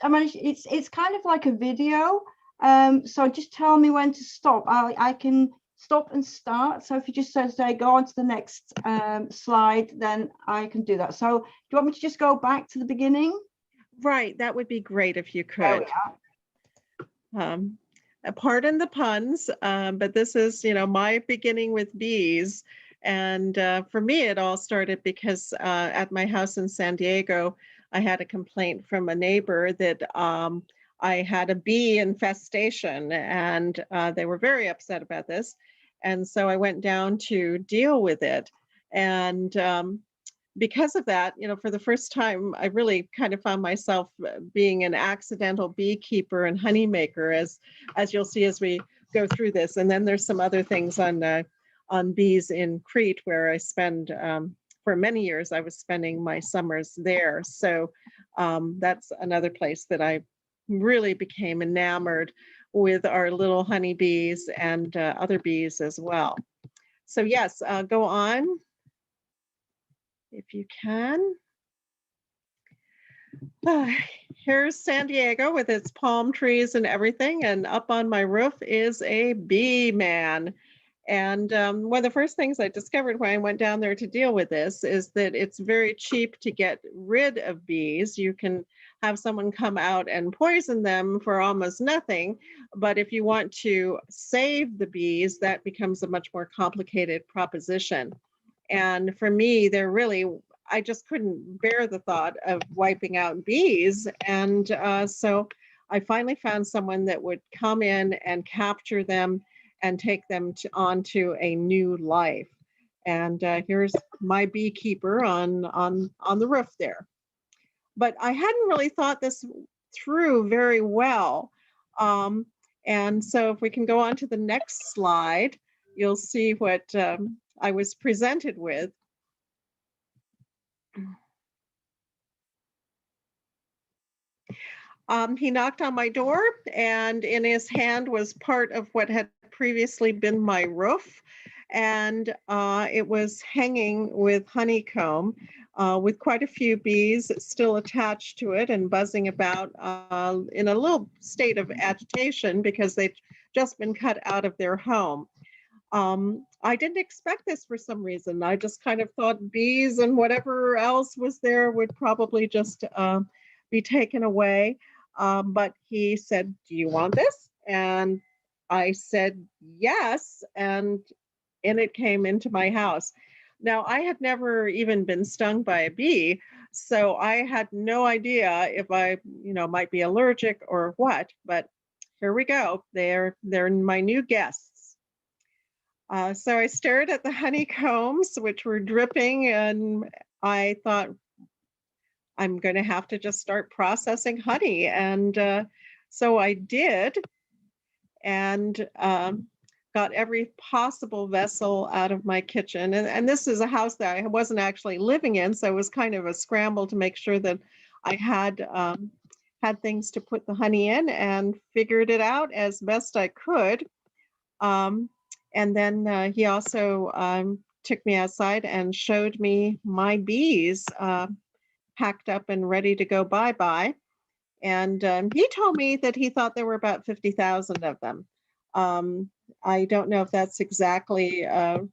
I managed. It's kind of like a video. So just tell me when to stop. I can stop and start. So if you just say go on to the next slide, then I can do that. So do you want me to just go back to the beginning? Right, that would be great if you could. Pardon the puns, but this is, my beginning with bees. And for me, it all started because at my house in San Diego, I had a complaint from a neighbor that I had a bee infestation, and they were very upset about this. And so I went down to deal with it. And because of that, for the first time, I really kind of found myself being an accidental beekeeper and honey maker, as you'll see as we go through this. And then there's some other things on bees in Crete, where I spend for many years, I was spending my summers there. So that's another place that I really became enamored with our little honeybees and other bees as well. So yes, go on if you can. Here's San Diego with its palm trees and everything, and up on my roof is a bee man. And one of the first things I discovered when I went down there to deal with this is that it's very cheap to get rid of bees. You can have someone come out and poison them for almost nothing. But if you want to save the bees, that becomes a much more complicated proposition. And for me, I just couldn't bear the thought of wiping out bees. And so I finally found someone that would come in and capture them and take them onto a new life. And here's my beekeeper on the roof there. But I hadn't really thought this through very well. And so if we can go on to the next slide, you'll see what I was presented with. He knocked on my door, and in his hand was part of what had previously been my roof, and it was hanging with honeycomb with quite a few bees still attached to it and buzzing about in a little state of agitation because they'd just been cut out of their home. I didn't expect this for some reason. I just kind of thought bees and whatever else was there would probably just be taken away. But he said, "Do you want this?" And I said, "Yes." And in it came into my house. Now, I had never even been stung by a bee, so I had no idea if I, might be allergic or what, but here we go. They're my new guests. So I stared at the honeycombs, which were dripping, and I thought, I'm going to have to just start processing honey. And so I did, and got every possible vessel out of my kitchen. And this is a house that I wasn't actually living in, so it was kind of a scramble to make sure that I had things to put the honey in, and figured it out as best I could. And then he also took me outside and showed me my bees packed up and ready to go bye-bye. And he told me that he thought there were about 50,000 of them. I don't know if that's exactly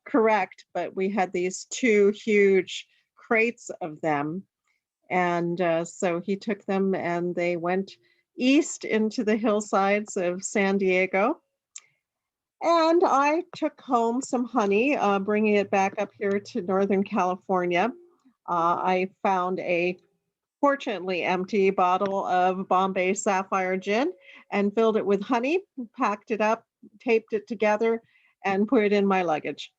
correct, but we had these 2 huge crates of them. And so he took them and they went east into the hillsides of San Diego. And I took home some honey, bringing it back up here to Northern California. I found a fortunately empty bottle of Bombay Sapphire gin and filled it with honey, packed it up, taped it together, and put it in my luggage.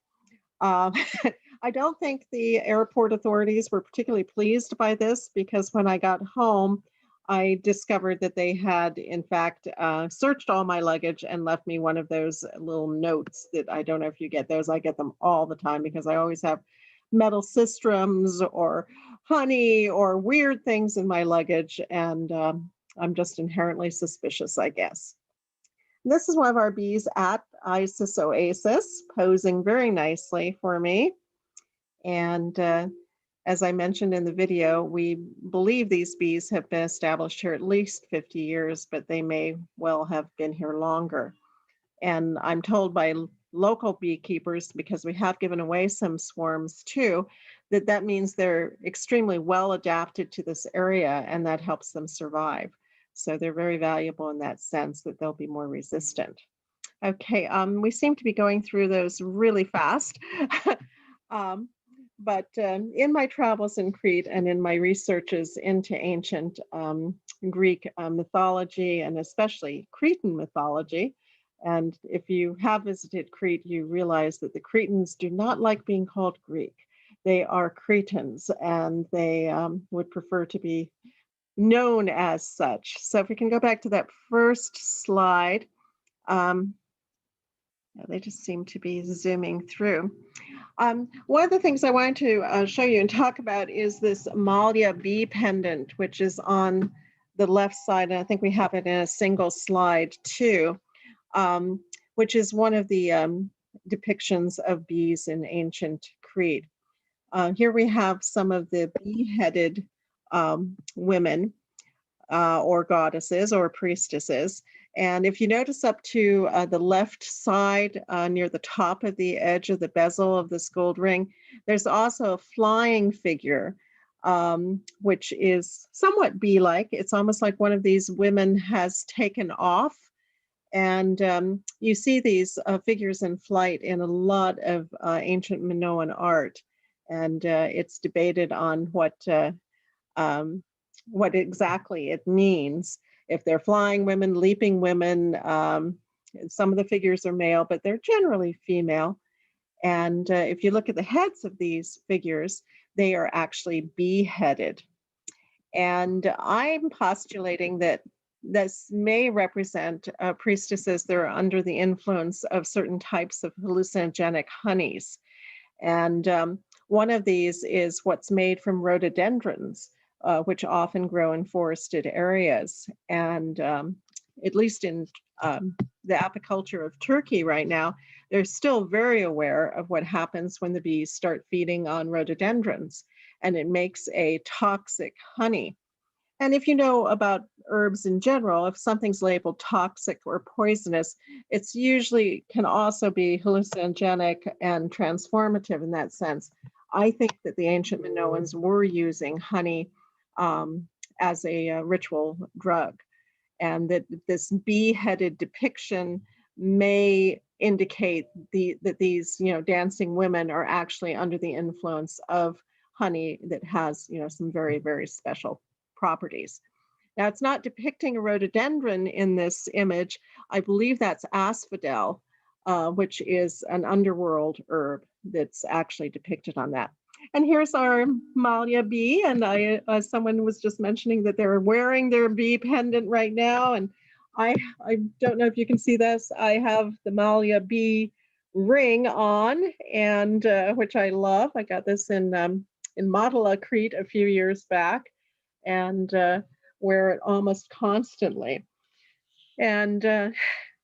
I don't think the airport authorities were particularly pleased by this, because when I got home, I discovered that they had, in fact, searched all my luggage and left me one of those little notes that, I don't know if you get those. I get them all the time because I always have metal systems or honey or weird things in my luggage, and I'm just inherently suspicious, I guess. This is one of our bees at Isis Oasis, posing very nicely for me. And as I mentioned in the video, we believe these bees have been established here at least 50 years, but they may well have been here longer. And I'm told by local beekeepers, because we have given away some swarms too, that means they're extremely well adapted to this area, and that helps them survive. So they're very valuable in that sense, that they'll be more resistant. Okay, we seem to be going through those really fast. But in my travels in Crete and in my researches into ancient Greek mythology, and especially Cretan mythology, and if you have visited Crete, you realize that the Cretans do not like being called Greek. They are Cretans, and they would prefer to be known as such. So if we can go back to that first slide, they just seem to be zooming through. One of the things I wanted to show you and talk about is this Malia bee pendant, which is on the left side, and I think we have it in a single slide too, which is one of the depictions of bees in ancient Crete. Here we have some of the bee-headed women or goddesses or priestesses. And if you notice up to the left side near the top of the edge of the bezel of this gold ring, there's also a flying figure, which is somewhat bee-like. It's almost like one of these women has taken off. And you see these figures in flight in a lot of ancient Minoan art. And it's debated on what exactly it means. If they're flying women, leaping women, some of the figures are male, but they're generally female. And if you look at the heads of these figures, they are actually bee-headed. And I'm postulating that this may represent priestesses that are under the influence of certain types of hallucinogenic honeys. And one of these is what's made from rhododendrons, which often grow in forested areas. And at least in the apiculture of Turkey right now, they're still very aware of what happens when the bees start feeding on rhododendrons, and it makes a toxic honey. And if you know about herbs in general, if something's labeled toxic or poisonous, it's usually can also be hallucinogenic and transformative in that sense. I think that the ancient Minoans were using honey as a ritual drug, and that this bee-headed depiction may indicate that these dancing women are actually under the influence of honey that has some very, very special properties. Now, it's not depicting a rhododendron in this image. I believe that's asphodel, which is an underworld herb that's actually depicted on that. And here's our Malia bee. And someone was just mentioning that they're wearing their bee pendant right now. And I don't know if you can see this. I have the Malia bee ring on, and which I love. I got this in Modela, Crete a few years back, and wear it almost constantly. And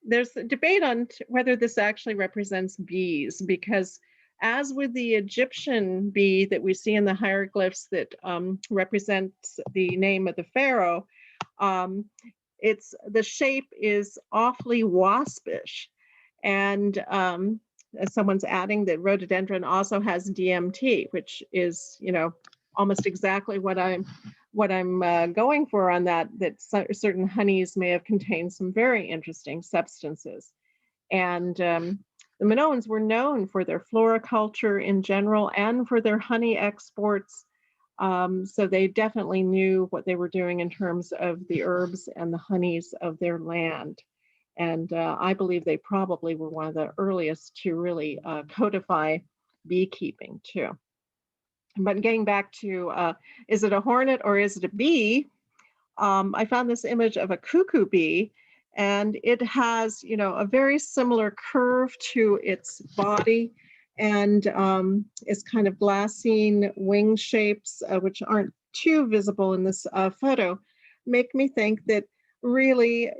there's a debate on whether this actually represents bees, because as with the Egyptian bee that we see in the hieroglyphs that represents the name of the pharaoh, the shape is awfully waspish. And someone's adding that rhododendron also has DMT, which is, almost exactly what I'm going for on that certain honeys may have contained some very interesting substances. And the Minoans were known for their floriculture in general and for their honey exports. So they definitely knew what they were doing in terms of the herbs and the honeys of their land. And I believe they probably were one of the earliest to really codify beekeeping too. But getting back to, is it a hornet or is it a bee? I found this image of a cuckoo bee, and it has, a very similar curve to its body, and it's kind of glassine wing shapes, which aren't too visible in this photo, make me think that really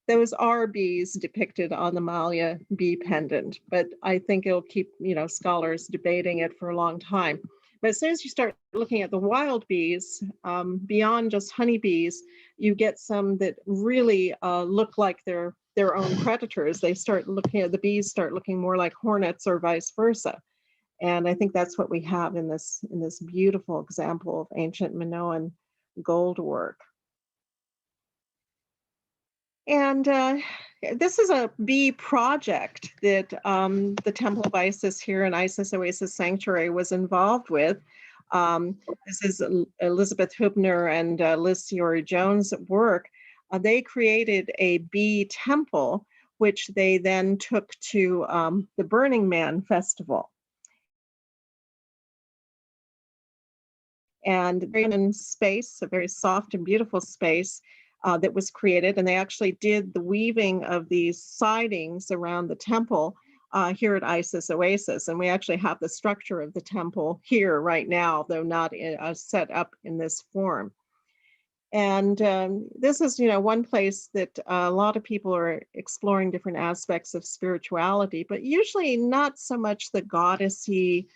those are bees depicted on the Malia bee pendant. But I think it'll keep, scholars debating it for a long time. But as soon as you start looking at the wild bees, beyond just honeybees, you get some that really look like their own predators. They start looking at the bees, start looking more like hornets or vice versa. And I think that's what we have in this beautiful example of ancient Minoan gold work. And this is a bee project that the Temple of Isis here in Isis Oasis Sanctuary was involved with. This is Elizabeth Hubner and Liz Ciori Jones' work. They created a bee temple, which they then took to the Burning Man festival. And in space, a very soft and beautiful space, that was created, and they actually did the weaving of these sidings around the temple here at Isis Oasis. And we actually have the structure of the temple here right now, though not set up in this form. And this is, one place that a lot of people are exploring different aspects of spirituality, but usually not so much the goddessy,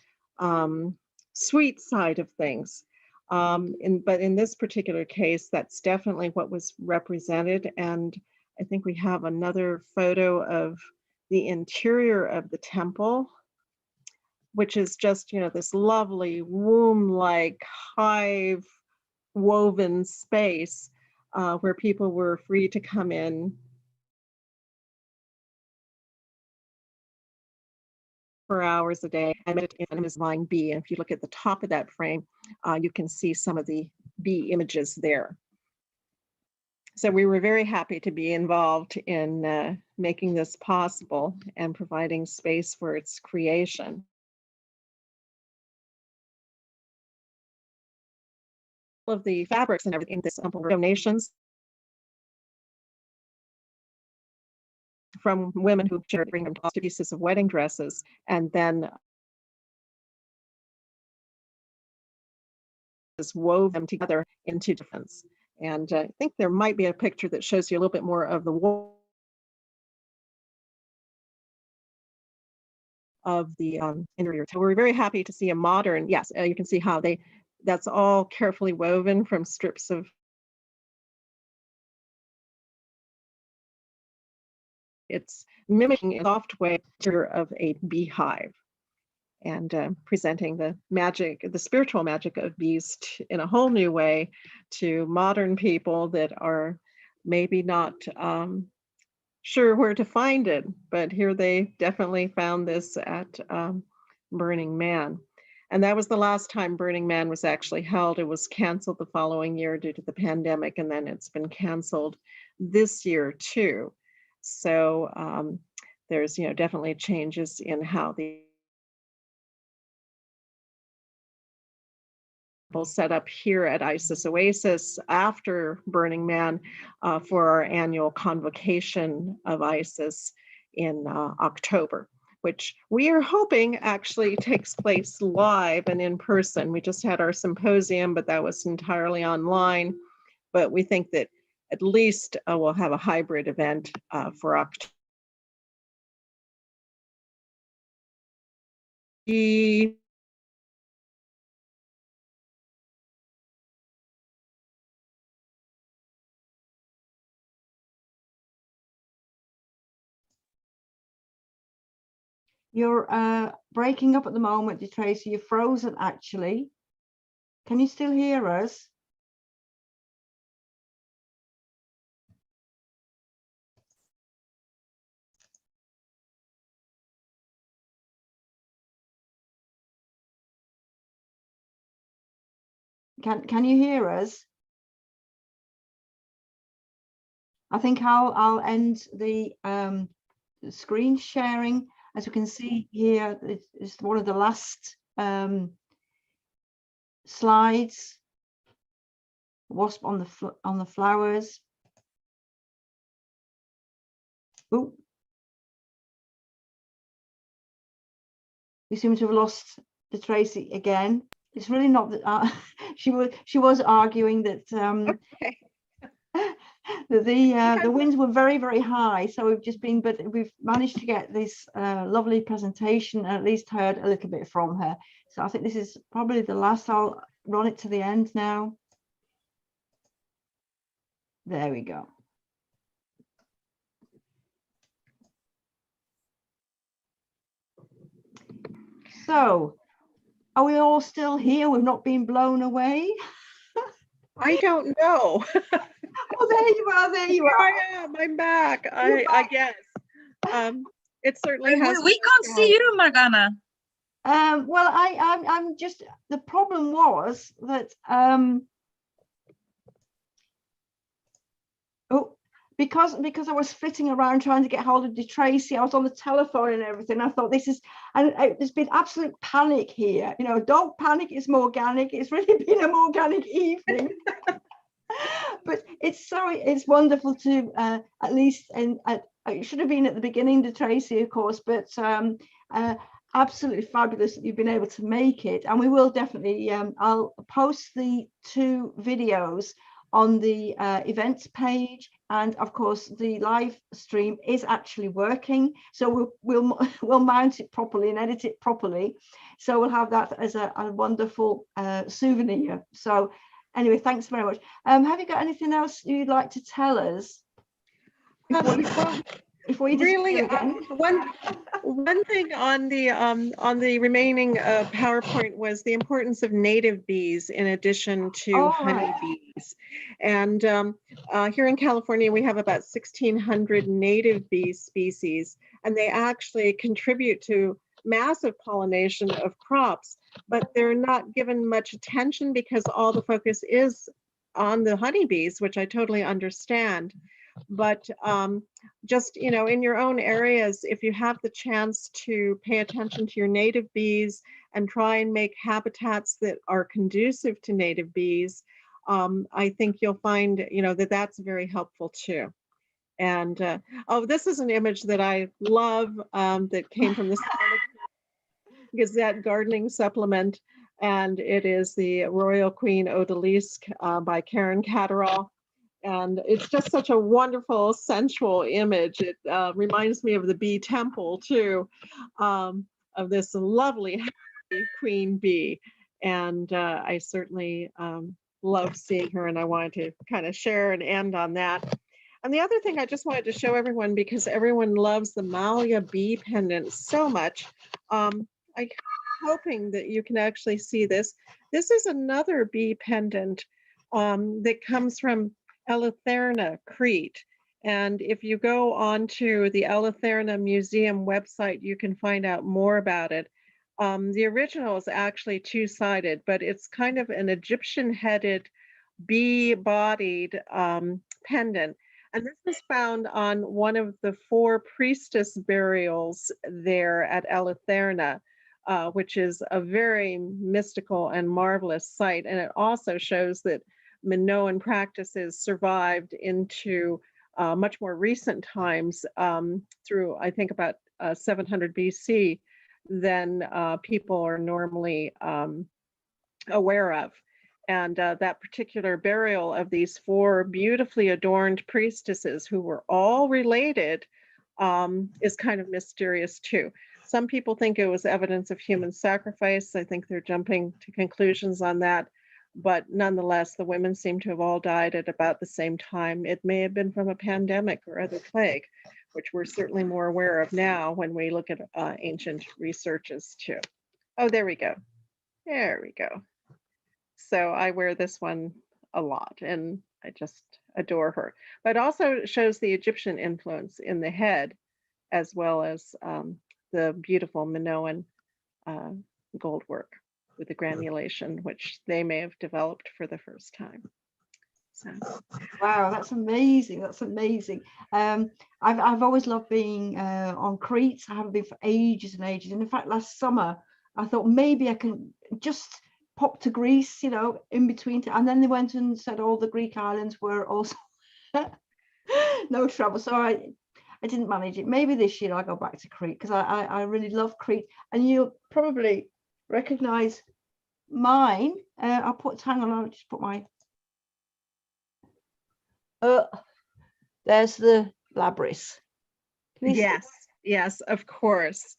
sweet side of things. But in this particular case, that's definitely what was represented. And I think we have another photo of the interior of the temple, which is just, this lovely womb-like hive woven space where people were free to come in for hours a day and meditate on his divine bee. And if you look at the top of that frame, you can see some of the bee images there. So we were very happy to be involved in making this possible and providing space for its creation. All of the fabrics and everything in this temple were donations from women who shared, bring them to pieces of wedding dresses, and then just wove them together into difference. And I think there might be a picture that shows you a little bit more of the wool of the interior. So we're very happy to see a modern, yes, you can see how that's all carefully woven from strips of, it's mimicking a soft way of a beehive, and presenting the magic, the spiritual magic of bees in a whole new way to modern people that are maybe not sure where to find it, but here they definitely found this at Burning Man. And that was the last time Burning Man was actually held. It was canceled the following year due to the pandemic, and then it's been canceled this year too. So there's, definitely changes in how the set up here at Isis Oasis after Burning Man for our annual convocation of Isis in October, which we are hoping actually takes place live and in person. We just had our symposium, but that was entirely online. But we think that at least we'll have a hybrid event for October. You're breaking up at the moment, DeTraci. You're frozen, actually. Can you still hear us? Can you hear us? I think I'll end the screen sharing. As you can see here, it's one of the last slides. Wasp on the flowers. Oh, we seem to have lost DeTraci again. It's really not that she was arguing that Okay. the winds were very, very high, so we've managed to get this lovely presentation and at least heard a little bit from her. So I think this is probably the last. I'll run it to the end now. There we go. So are we all still here? We've not been blown away? I don't know. Oh, there you are. There you are. I am. I'm back. I guess. It certainly has. We can't see you, Morgana. Well, I'm just, the problem was that because I was flitting around trying to get hold of DeTraci, I was on the telephone and everything. I thought there's been absolute panic here. Don't panic, it's Morganic. It's really been a Morganic evening. But it's wonderful to at least, and it should have been at the beginning, DeTraci, of course, but absolutely fabulous that you've been able to make it. And we will definitely, I'll post the 2 videos on the events page, and of course the live stream is actually working, so we'll mount it properly and edit it properly, so we'll have that as a wonderful souvenir. So anyway, thanks very much. Have you got anything else you'd like to tell us before you really again? one thing on the remaining PowerPoint was the importance of native bees in addition to honeybees. And here in California, we have about 1,600 native bee species, and they actually contribute to massive pollination of crops, but they're not given much attention because all the focus is on the honeybees, which I totally understand. But just, in your own areas, if you have the chance to pay attention to your native bees and try and make habitats that are conducive to native bees, I think you'll find, that that's very helpful too. And this is an image that I love that came from the Gazette Gardening Supplement, and it is the Royal Queen Odalisque by Karin Rainbird. And it's just such a wonderful, sensual image. It reminds me of the bee temple too, of this lovely queen bee. And I certainly love seeing her, and I wanted to kind of share and end on that. And the other thing I just wanted to show everyone, because everyone loves the Malia bee pendant so much, I'm hoping that you can actually see this. This is another bee pendant that comes from Eleutheria, Crete. And if you go onto the Eleutheria Museum website, you can find out more about it. The original is actually 2-sided, but it's kind of an Egyptian-headed, bee-bodied pendant. And this was found on one of the 4 priestess burials there at Eleutherne, which is a very mystical and marvelous site. And it also shows that Minoan practices survived into much more recent times through, I think, about 700 BC than people are normally aware of. And that particular burial of these 4 beautifully adorned priestesses who were all related is kind of mysterious too. Some people think it was evidence of human sacrifice. I think they're jumping to conclusions on that. But nonetheless, the women seem to have all died at about the same time. It may have been from a pandemic or other plague, which we're certainly more aware of now when we look at ancient researches too. Oh, there we go. There we go. So I wear this one a lot and I just adore her. But also shows the Egyptian influence in the head, as well as the beautiful Minoan gold work with the granulation, which they may have developed for the first time. So. Wow, that's amazing. That's amazing. I've always loved being on Crete. I haven't been for ages and ages. And in fact, last summer, I thought maybe I can just pop to Greece, you know, in between. And then they went and said all the Greek islands were also no trouble. So I didn't manage it. Maybe this year I'll go back to Crete because I really love Crete. And you'll probably recognize mine. I'll just put my there's the Labris. Yes, yes, of course.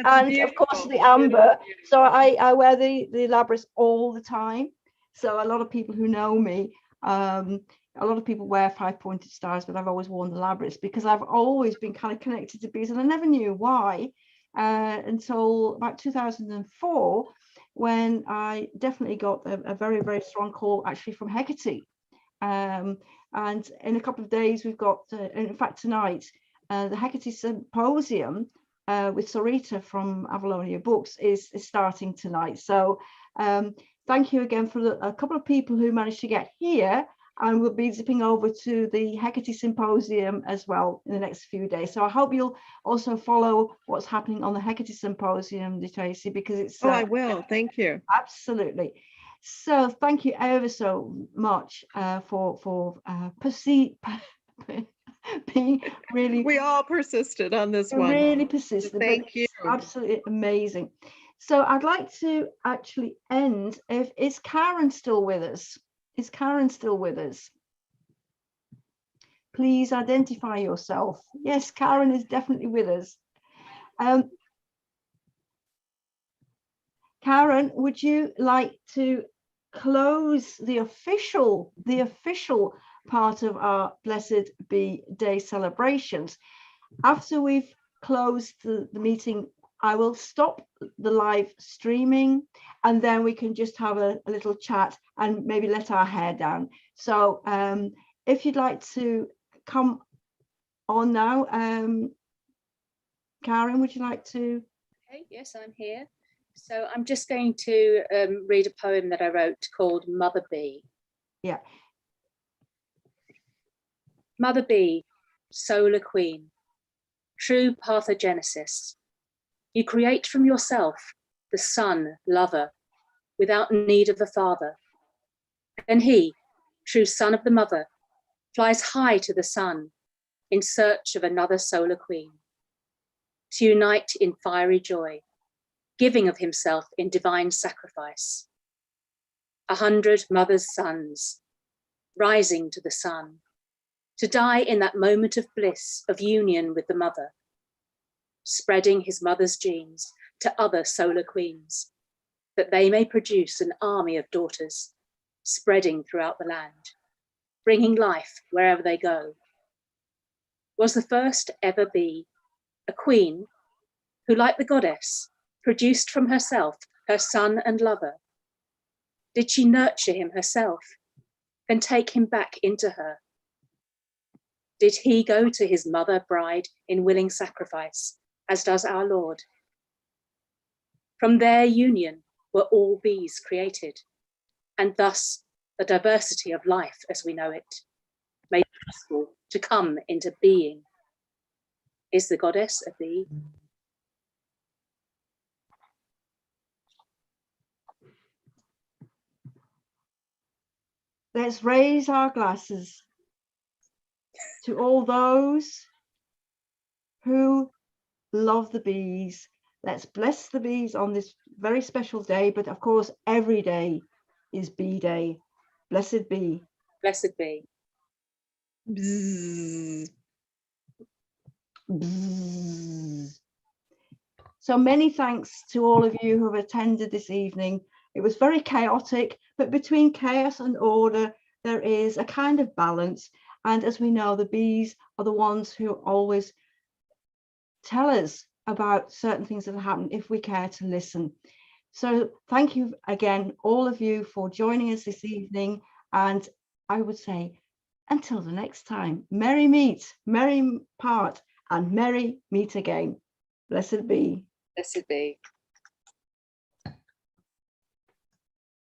And of course the amber. So I wear the Labris all the time. So a lot of people who know me, a lot of people wear 5-pointed stars, but I've always worn the Labris because I've always been kind of connected to bees, and I never knew why until about 2004, when I definitely got a very, very strong call actually from Hecate. And in a couple of days, we've got, in fact, tonight, the Hecate Symposium with Sarita from Avalonia Books is starting tonight. So thank you again for a couple of people who managed to get here, and we'll be zipping over to the Hecate Symposium as well in the next few days. So I hope you'll also follow what's happening on the Hecate Symposium, DeTraci, because it's... I will. Thank you. Absolutely. So thank you ever so much for being really... We all persisted on this one. Really persistent. Thank you. Absolutely amazing. So I'd like to actually end. Is Karin still with us? Is Karin still with us? Please identify yourself. Yes, Karin is definitely with us. Karin, would you like to close the official part of our Blessed Bee Day celebrations? After we've closed the meeting, I will stop the live streaming, and then we can just have a little chat and maybe let our hair down. So if you'd like to come on now, Karin, would you like to? Okay, yes, I'm here. So I'm just going to read a poem that I wrote called Mother Bee. Yeah. Mother Bee, solar queen, true parthenogenesis. You create from yourself the son, lover, without need of the father. Then he, true son of the mother, flies high to the sun in search of another solar queen, to unite in fiery joy, giving of himself in divine sacrifice. 100 mothers' sons, rising to the sun, to die in that moment of bliss of union with the mother, spreading his mother's genes to other solar queens, that they may produce an army of daughters, spreading throughout the land, bringing life wherever they go. Was the first ever bee a queen who, like the goddess, produced from herself her son and lover? Did she nurture him herself, then take him back into her? Did he go to his mother bride in willing sacrifice, as does our Lord? From their union were all bees created, and thus the diversity of life as we know it. made possible to come into being. Is the goddess a bee? Let's raise our glasses to all those who love the bees. Let's bless the bees on this very special day, but of course, every day is Bee Day. Blessed be. Blessed be. Bzzz. Bzzz. So many thanks to all of you who have attended this evening. It was very chaotic, but between chaos and order, there is a kind of balance. And as we know, the bees are the ones who always tell us about certain things that happen if we care to listen. So thank you again, all of you, for joining us this evening. And I would say, until the next time, merry meet, merry part, and merry meet again. Blessed be. Blessed be.